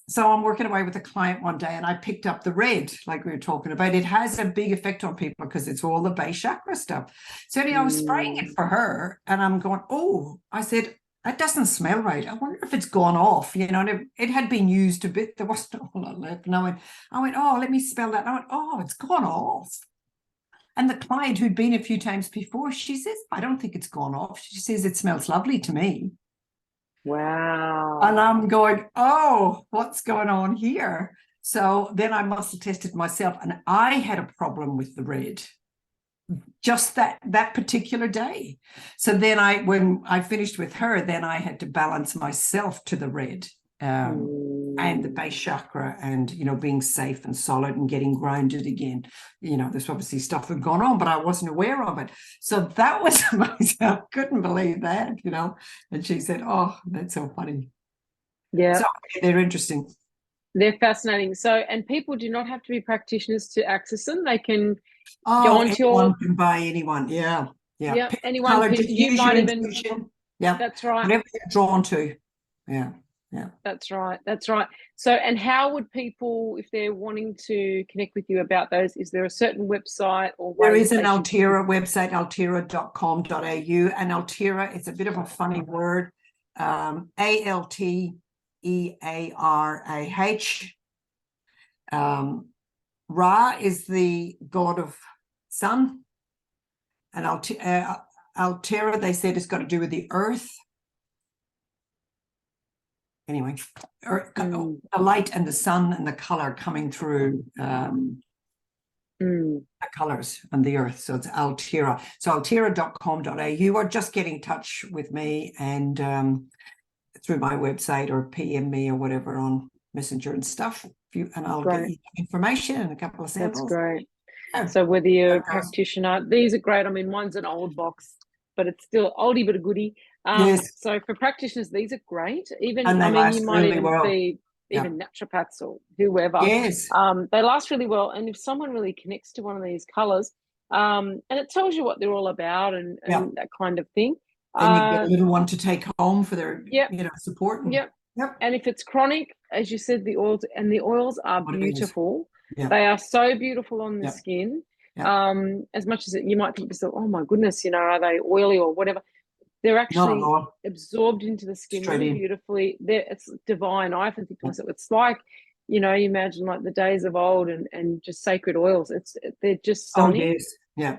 so I'm working away with a client one day, and I picked up the red, like we were talking about. It has a big effect on people because it's all the base chakra stuff. So anyway, I was spraying it for her, and I'm going, "Oh," I said, "that doesn't smell right. I wonder if it's gone off." You know, and it had been used a bit. There wasn't a whole lot left. And I went, "Oh, let me smell that." And I went, "Oh, it's gone off." And the client who'd been a few times before, she says, "I don't think it's gone off." She says, "It smells lovely to me." Wow. And I'm going, "Oh, what's going on here?" So then I must have tested myself, and I had a problem with the red just that particular day. So then when I finished with her, then I had to balance myself to the red and the base chakra, and, you know, being safe and solid and getting grounded again. You know, there's obviously stuff that had gone on, but I wasn't aware of it. So that was amazing. I couldn't believe that, you know. And she said, "Oh, that's so funny." Yeah. So they're interesting. They're fascinating. So, and people do not have to be practitioners to access them. They can Oh, go onto anyone can buy anyone. Yeah. Yeah. Yeah, anyone. Color, just You use might your even. intuition. Yeah. That's right. Whatever you're drawn to. Yeah. Yeah. That's right. That's right. So, and how would people, if they're wanting to connect with you about those, is there a certain website or way? There is an Altearah website, altearah.com.au. And Altearah, it's a bit of a funny word. Altearah. Ra is the god of sun. And Altearah, they said, it's got to do with the earth. Anyway, the light and the sun and the color coming through the colors and the earth. So it's Altearah. So altearah.com.au, or just get in touch with me and through my website, or PM me or whatever on Messenger and stuff. And I'll get you information and a couple of samples. That's great. Yeah. So whether you're a practitioner, these are great. I mean, mine's an old box, but it's still oldie but a goodie. Yes. So for practitioners, these are great. Even, and I mean, you might even be even naturopaths or whoever. Yes. They last really well. And if someone really connects to one of these colors, and it tells you what they're all about and that kind of thing. Then you get a little one to take home for their, support. Yep. And if it's chronic, as you said, the oils are beautiful. They are so beautiful on the skin. As much as you might think to yourself, "Oh my goodness, you know, are they oily or whatever?" They're actually absorbed into the skin really beautifully. It's divine. I often think to myself, it's like, you know, you imagine like the days of old and just sacred oils. They're just stunning. Oh yes, yeah.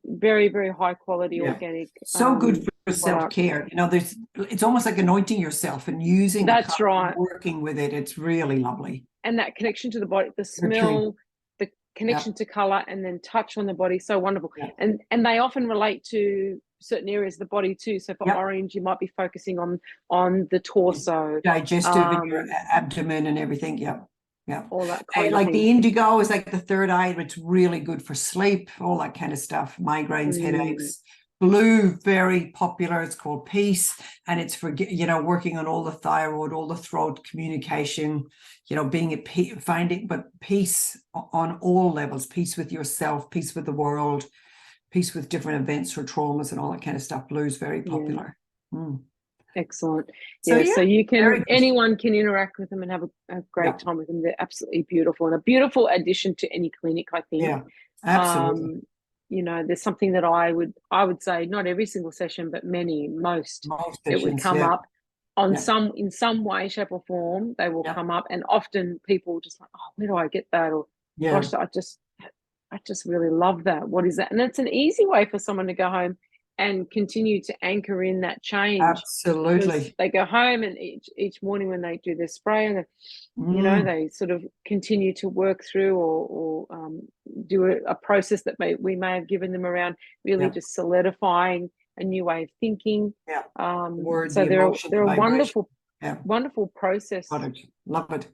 Very, very high quality organic. So good for self-care. You know, it's almost like anointing yourself and using that's right. Working with it. It's really lovely. And that connection to the body, the smell, the connection to color, and then touch on the body, so wonderful. And they often relate to certain areas of the body too. So for orange, you might be focusing on the torso, digestive, and your abdomen and everything. Yeah, all that kind like of the indigo is like the third eye. It's really good for sleep, all that kind of stuff. Migraines, headaches. Blue, very popular. It's called peace, and it's for, you know, working on all the thyroid, all the throat communication. You know, being at peace, but peace on all levels. Peace with yourself, peace with the world, peace with different events or traumas and all that kind of stuff. Blue is very popular. Excellent. So you can, anyone can interact with them and have a great time with them. They're absolutely beautiful, and a beautiful addition to any clinic, I think. Yeah, absolutely. You know, there's something that I would say, not every single session, but most sessions, it would come up on in some way, shape or form. They will come up, and often people just like, "Oh, where do I get that?" Or, "Gosh, I just really love that. What is that?" And it's an easy way for someone to go home and continue to anchor in that change. Absolutely. They go home and each morning when they do their spray, and you know, they sort of continue to work through or do a process that we may have given them around really just solidifying a new way of thinking. So they're a wonderful, wonderful process. Love it.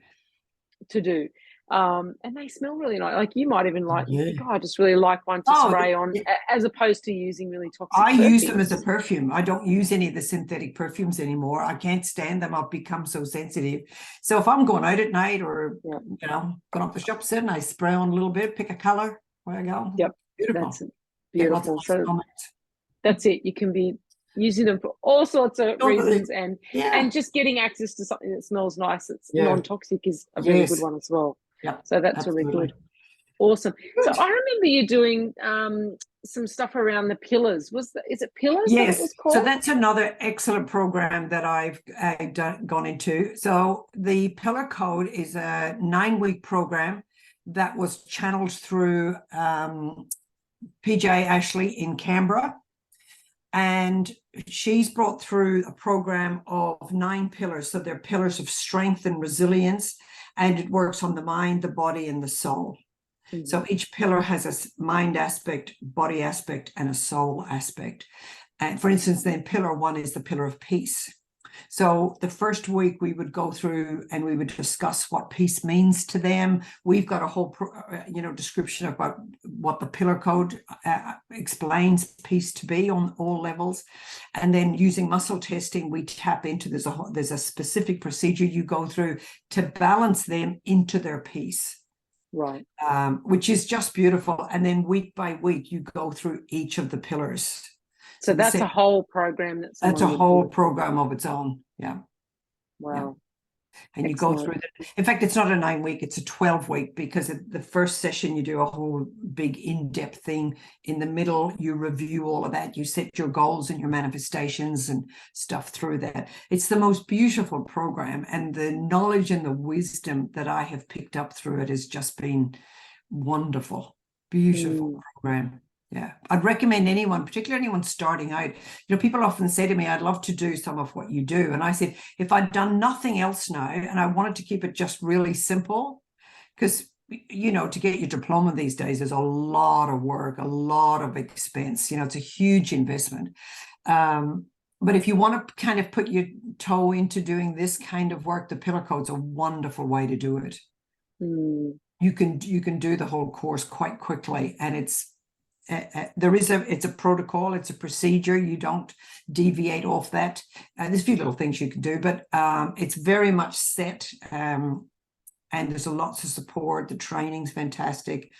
To do. And they smell really nice. Like you might even like, I just really like one to spray on, as opposed to using really toxic perfumes. Use them as a perfume. I don't use any of the synthetic perfumes anymore. I can't stand them. I've become so sensitive. So if I'm going out at night or, you know, going up the shop setting, I spray on a little bit, pick a color, where I go. Yep. Beautiful. That's beautiful. So that's it. You can be using them for all sorts of reasons, and just getting access to something that smells nice, that's non-toxic, is a really good one as well. So that's really good. Awesome. So I remember you doing some stuff around the pillars. Is it pillars? Yes. That it was called? So that's another excellent program that I've gone into. So the Pillar Code is a 9-week program that was channeled through PJ Ashley in Canberra. And she's brought through a program of 9 pillars. So they're pillars of strength and resilience, and it works on the mind, the body, and the soul. So each pillar has a mind aspect, body aspect, and a soul aspect. And for instance, then pillar 1 is the pillar of peace. So the first week we would go through and we would discuss what peace means to them. We've got a whole, description about what the Pillar Code explains peace to be on all levels. And then using muscle testing, we tap into, there's a specific procedure you go through to balance them into their peace. Right. Which is just beautiful. And then week by week, you go through each of the pillars. So that's a whole program. That's a whole program of its own. Yeah. Wow. And you go through that. In fact, it's not a 9-week, it's a 12-week, because the first session you do a whole big in-depth thing. In the middle, you review all of that. You set your goals and your manifestations and stuff through that. It's the most beautiful program. And the knowledge and the wisdom that I have picked up through it has just been wonderful. Beautiful program. Yeah, I'd recommend anyone, particularly anyone starting out. You know, people often say to me, I'd love to do some of what you do. And I said, if I'd done nothing else now, and I wanted to keep it just really simple, because, you know, to get your diploma these days is a lot of work, a lot of expense. You know, it's a huge investment. But if you want to kind of put your toe into doing this kind of work, the Pillar Code's a wonderful way to do it. You can do the whole course quite quickly, and it's a protocol, it's a procedure. You don't deviate off that. There's a few little things you can do, but it's very much set, and there's lots of support. The training's fantastic.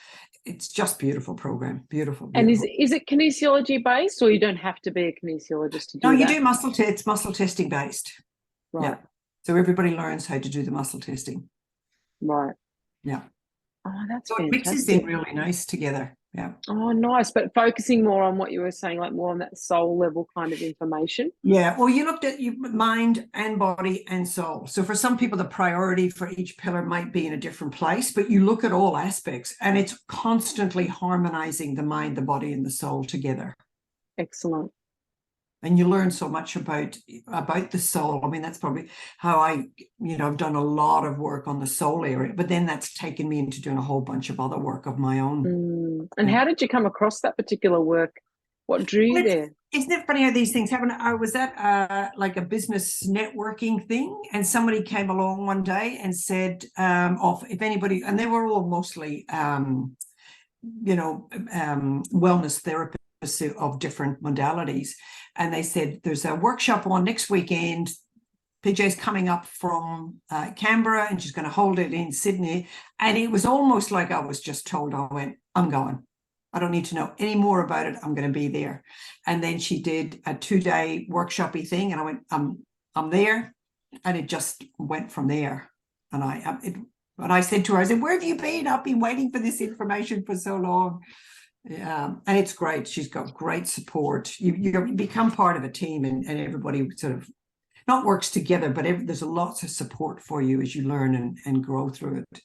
It's just beautiful program, beautiful. And is it kinesiology based, or you don't have to be a kinesiologist to do that? No, you do it's muscle testing based. Right. Yeah. So everybody learns how to do the muscle testing. Right. Yeah. Oh, that's so fantastic. It mixes in really nice together. Yeah. Oh, nice. But focusing more on what you were saying, like more on that soul level kind of information. Yeah. Well, you looked at your mind and body and soul. So for some people, the priority for each pillar might be in a different place, but you look at all aspects, and it's constantly harmonizing the mind, the body, and the soul together. Excellent. And you learn so much about the soul. I mean, that's probably how I've done a lot of work on the soul area, but then that's taken me into doing a whole bunch of other work of my own. And how did you come across that particular work? What drew you there? Isn't it funny how these things happen? I was at like a business networking thing, and somebody came along one day and said, if anybody, and they were all mostly, wellness therapists of different modalities. And they said, there's a workshop on next weekend. PJ's coming up from Canberra, and she's going to hold it in Sydney. And it was almost like I was just told. I went, I'm going. I don't need to know any more about it. I'm going to be there. And then she did a 2-day workshopy thing, and I went, I'm there. And it just went from there. And I said to her, I said, where have you been? I've been waiting for this information for so long. Yeah, and it's great. She's got great support. You become part of a team, and everybody sort of not works together, but there's lots of support for you as you learn and grow through it.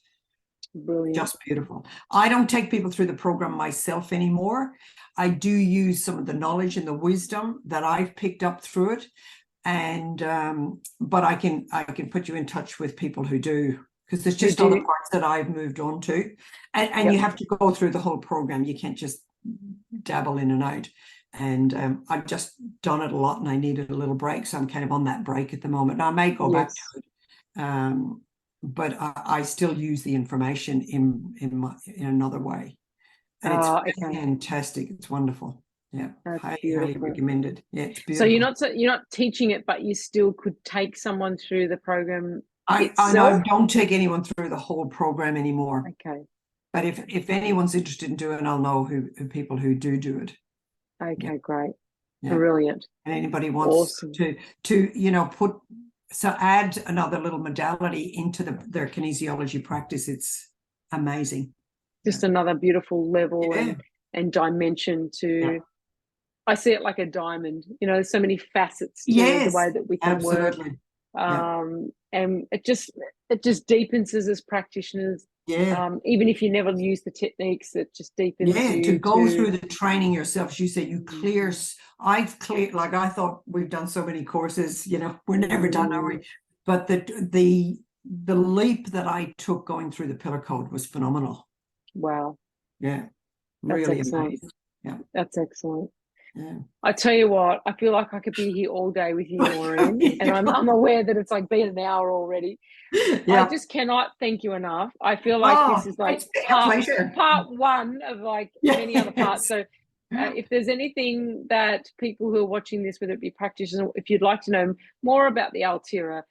Brilliant. Just beautiful. I don't take people through the program myself anymore. I do use some of the knowledge and the wisdom that I've picked up through it. And but I can put you in touch with people who do, because there's just other parts that I've moved on to. And you have to go through the whole program. You can't just dabble in and out. And I've just done it a lot and I needed a little break. So I'm kind of on that break at the moment. I may go back to it. But I still use the information in another way. And it's fantastic. It's wonderful. Yeah, highly recommended. Yeah, it's beautiful. So you're not teaching it, but you still could take someone through the program. I don't take anyone through the whole program anymore. Okay. But if anyone's interested in doing it, I'll know who people who do it. Okay, great. Yeah. Brilliant. And anybody wants to add another little modality into their kinesiology practice, it's amazing. Just another beautiful level and dimension to. I see it like a diamond. There's so many facets to the way that we can work. And it just deepens us as practitioners. Yeah. Even if you never use the techniques, it just deepens you. To go through the training yourself, as you say, you clear. I've cleared, like I thought we've done so many courses, we're never done, are we? But the leap that I took going through the pillar code was phenomenal. Wow. Yeah. Really amazing. Yeah. That's excellent. Yeah. I tell you what, I feel like I could be here all day with you, Maureen, and I'm aware that it's like been an hour already. Yeah. I just cannot thank you enough. I feel like this is like part one of like many other parts. So if there's anything that people who are watching this, whether it be practitioners, if you'd like to know more about the Altearah,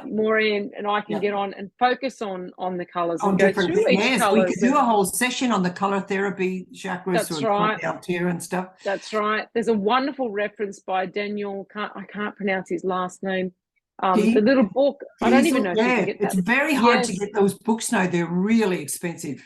Maureen and I can get on and focus on the colours and go through each colour. We could do a whole session on the colour therapy chakras. That's right. The Altearah and stuff. That's right. There's a wonderful reference by Daniel. I can't pronounce his last name. The little book. I don't even know if you can get that. It's very hard to get those books now. They're really expensive.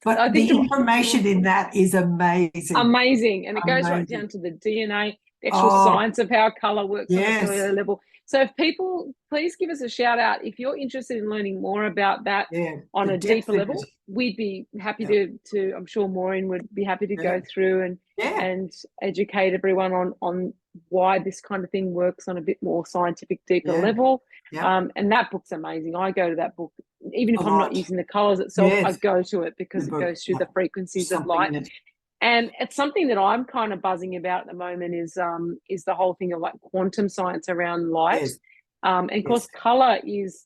But the information in that is amazing. Amazing. And it goes right down to the DNA, the actual science of how colour works on a cellular level. So if people, please give us a shout out. If you're interested in learning more about that on a deeper level, we'd be happy to, I'm sure Maureen would be happy to go through and educate everyone on why this kind of thing works on a bit more scientific, deeper level. And that book's amazing. I go to that book, even if I'm not using the colours itself, I go to it because it goes through the frequencies of light. And it's something that I'm kind of buzzing about at the moment is the whole thing of like quantum science around light. And of course, colour is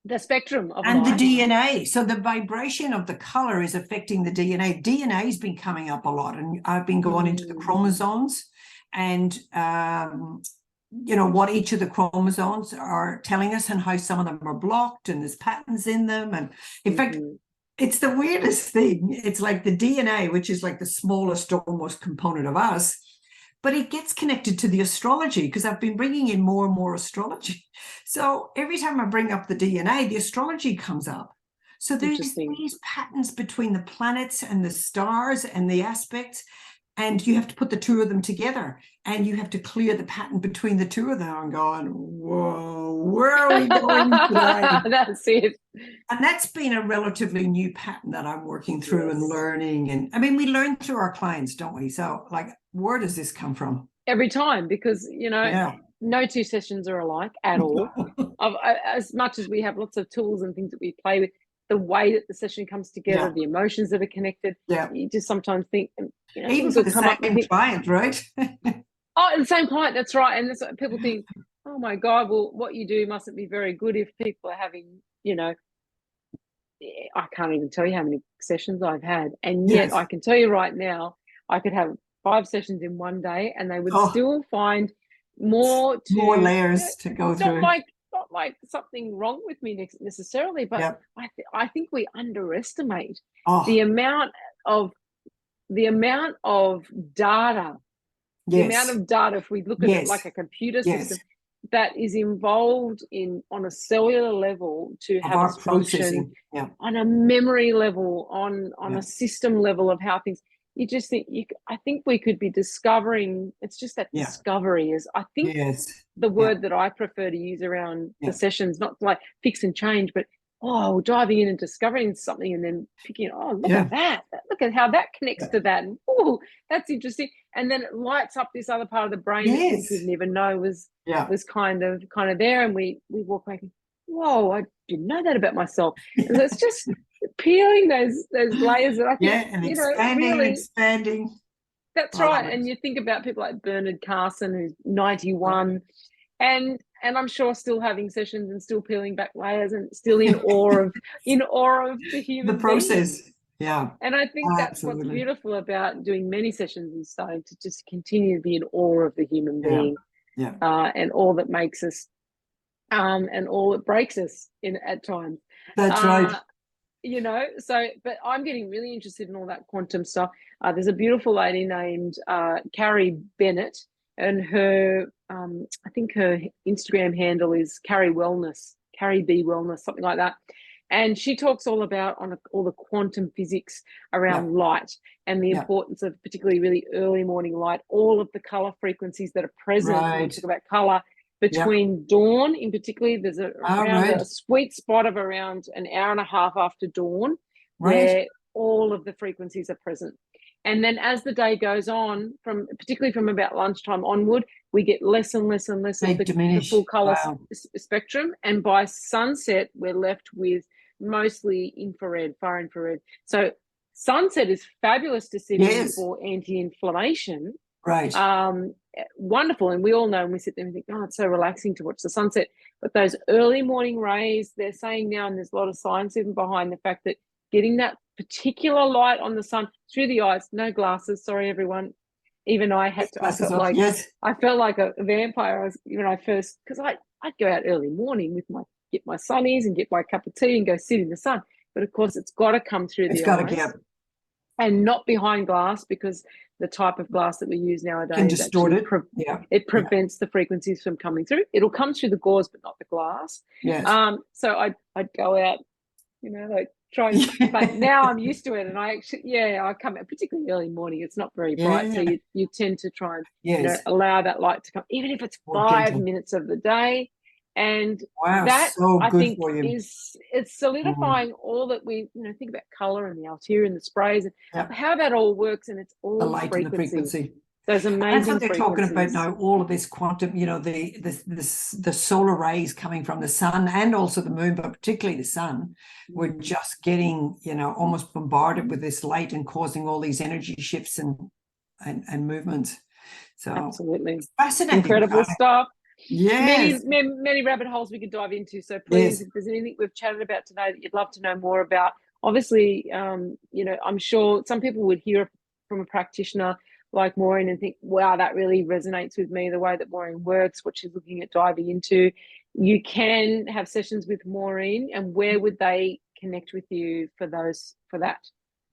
the spectrum of light. And the DNA. So the vibration of the colour is affecting the DNA. DNA has been coming up a lot. And I've been going into the chromosomes and, what each of the chromosomes are telling us and how some of them are blocked and there's patterns in them. And in fact, it's the weirdest thing. It's like the DNA, which is like the smallest almost component of us, but it gets connected to the astrology because I've been bringing in more and more astrology. So every time I bring up the DNA, the astrology comes up. So there's these patterns between the planets and the stars and the aspects, and you have to put the two of them together and you have to clear the pattern between the two of them. I'm going, whoa, where are we going today? That's it. And that's been a relatively new pattern that I'm working through and learning. And I mean, we learn through our clients, don't we? So like, where does this come from? Every time, because, no two sessions are alike at all. As much as we have lots of tools and things that we play with, the way that the session comes together, the emotions that are connected, you just sometimes think, even for the same client, right? The same client, that's right. And that's what people think, oh my God, well, what you do mustn't be very good if people are having, I can't even tell you how many sessions I've had. And yet I can tell you right now, I could have 5 sessions in one day and they would still find more layers to go through. Not like something wrong with me necessarily, but I think we underestimate the amount of data. The amount of data, if we look at it like a computer system, that is involved on a cellular level to have us function on a memory level, on a system level of how things. You just think I think we could be discovering. It's just that discovery is. I think the word that I prefer to use around the sessions, not like fix and change, but oh, diving in and discovering something, and then picking, oh, look at that. Look at how that connects to that. And oh, that's interesting. And then it lights up this other part of the brain that you didn't even know was kind of there. And we walk back and, whoa, I didn't know that about myself. And so it's just peeling those layers that I think, and expanding and expanding. That's right. And you think about people like Bernard Carson, who's 91, and I'm sure still having sessions and still peeling back layers and still in awe of the human process being. Yeah. And I think that's what's beautiful about doing many sessions and starting to just continue to be in awe of the human being. And all that makes us and all that breaks us at times. That's right. You know, so, but I'm getting really interested in all that quantum stuff. There's a beautiful lady named Carrie Bennett, and her, I think her Instagram handle is Carrie B Wellness, something like that. And she talks all about all the quantum physics around light and the importance of particularly really early morning light, all of the color frequencies that are present. When we talk about color between dawn, in particular, there's a sweet spot of around an hour and a half after dawn where all of the frequencies are present. And then as the day goes on, particularly from about lunchtime onward, we get less and less and less of the full color spectrum. And by sunset, we're left with mostly far infrared. So sunset is fabulous to sit in for anti-inflammation. Wonderful. And we all know when we sit there and think, oh, it's so relaxing to watch the sunset. But those early morning rays, they're saying now, and there's a lot of science even behind the fact that getting that particular light on the sun through the eyes, no glasses, sorry everyone, even I had to, I felt like a vampire when I first, because I'd go out early morning with get my sunnies and get my cup of tea and go sit in the sun, but of course it's got to come through the eyes and not behind glass, because the type of glass that we use nowadays can distort it. It prevents the frequencies from coming through. It'll come through the gauze but not the glass. So I'd go out, you know, like trying, but now I'm used to it, and I actually I come out particularly early morning. It's not very bright, so you tend to try and you know, allow that light to come, even if it's 5 minutes of the day. And that I think it's solidifying all that we think about color and the Altearah and the sprays and how that all works, and it's all the light and the frequency. Those amazing That's what they're talking about now, all of this quantum, you know, the solar rays coming from the sun and also the moon, but particularly the sun. We're just getting, you know, almost bombarded with this light and causing all these energy shifts and movements. So absolutely fascinating, incredible stuff. Yes. Many rabbit holes we could dive into. So please, if there's anything we've chatted about today that you'd love to know more about, obviously, you know, I'm sure some people would hear from a practitioner like Maureen and think, wow, that really resonates with me, the way that Maureen works, what she's looking at diving into. You can have sessions with Maureen, and where would they connect with you for that?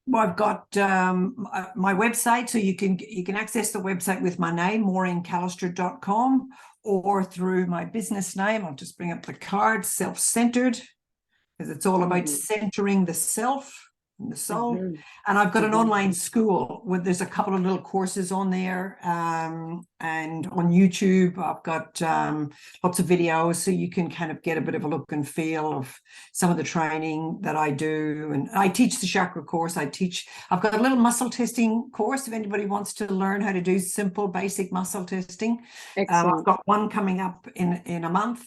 Well, I've got my website, so you can access the website with my name, MaureenCallister.com, or through my business name. I'll just bring up the card, Self-Centered, because it's all about centering the self and the soul. And I've got an online school where there's a couple of little courses on there, and on YouTube I've got lots of videos, so you can kind of get a bit of a look and feel of some of the training that I do. And I teach the chakra course. I've got a little muscle testing course if anybody wants to learn how to do simple basic muscle testing. I've got one coming up in a month,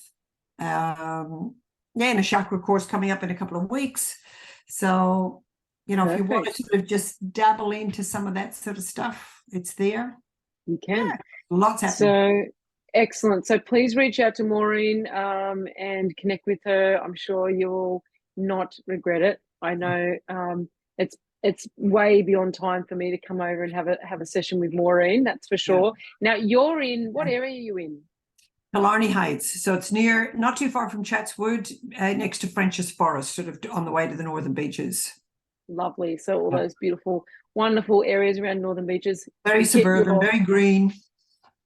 and a chakra course coming up in a couple of weeks. So, you know, if you want to sort of just dabble into some of that sort of stuff, it's there. You can. Lots happening. So excellent. So please reach out to Maureen and connect with her. I'm sure you'll not regret it. I know it's way beyond time for me to come over and have a session with Maureen. That's for sure. Now, you're in what area are you in? Killarney Heights. So it's not too far from Chatswood, next to French's Forest, sort of on the way to the Northern Beaches. Lovely. So all those beautiful, wonderful areas around Northern Beaches. Very suburban, very green.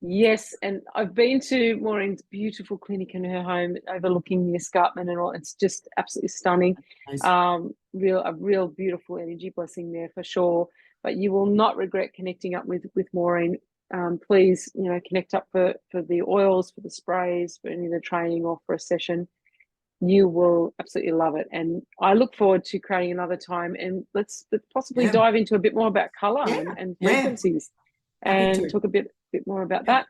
Yes, and I've been to Maureen's beautiful clinic in her home overlooking the escarpment and all. It's just absolutely stunning. Nice. A real beautiful energy blessing there for sure. But you will not regret connecting up with Maureen. Please, you know, connect up for the oils, for the sprays, for any of the training, or for a session. You will absolutely love it. And I look forward to creating another time, and let's possibly dive into a bit more about color and frequencies and talk a bit more about that.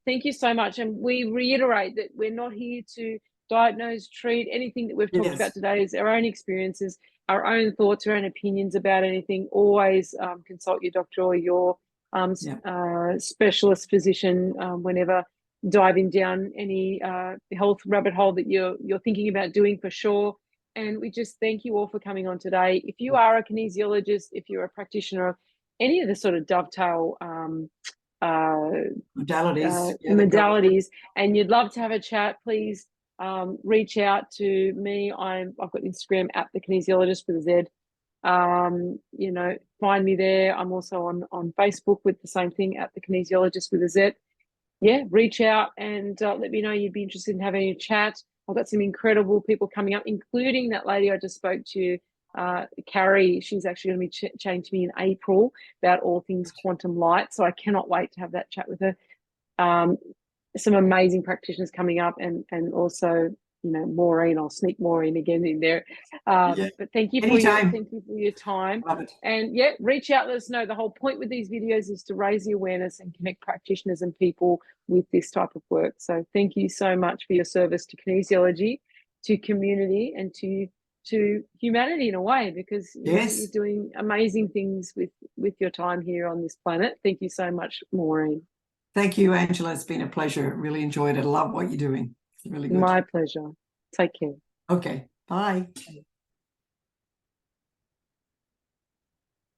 Thank you so much. And we reiterate that we're not here to diagnose, treat. Anything that we've talked about today is our own experiences, our own thoughts, our own opinions about anything. Always consult your doctor or your specialist physician whenever diving down any health rabbit hole that you're thinking about doing, for sure. And we just thank you all for coming on today. If you are a kinesiologist, if you're a practitioner, any of the sort of dovetail modalities, and you'd love to have a chat, please reach out to me. I've got Instagram at the Kinesiologist with a Z. You know, find me there. I'm also on Facebook with the same thing, at the Kinesiologist with a Z. Yeah, reach out and let me know you'd be interested in having a chat. I've got some incredible people coming up, including that lady I just spoke to, Carrie. She's actually going to be chatting to me in April about all things quantum light. So I cannot wait to have that chat with her. Some amazing practitioners coming up, and also, you know, Maureen. I'll sneak Maureen again in there. But thank you for your time. And reach out, let us know. The whole point with these videos is to raise the awareness and connect practitioners and people with this type of work. So thank you so much for your service to kinesiology, to community, and to humanity in a way, because you're doing amazing things with your time here on this planet. Thank you so much, Maureen. Thank you, Angela. It's been a pleasure. Really enjoyed it. I love what you're doing. It's really good. My pleasure. Take care. Okay. Bye.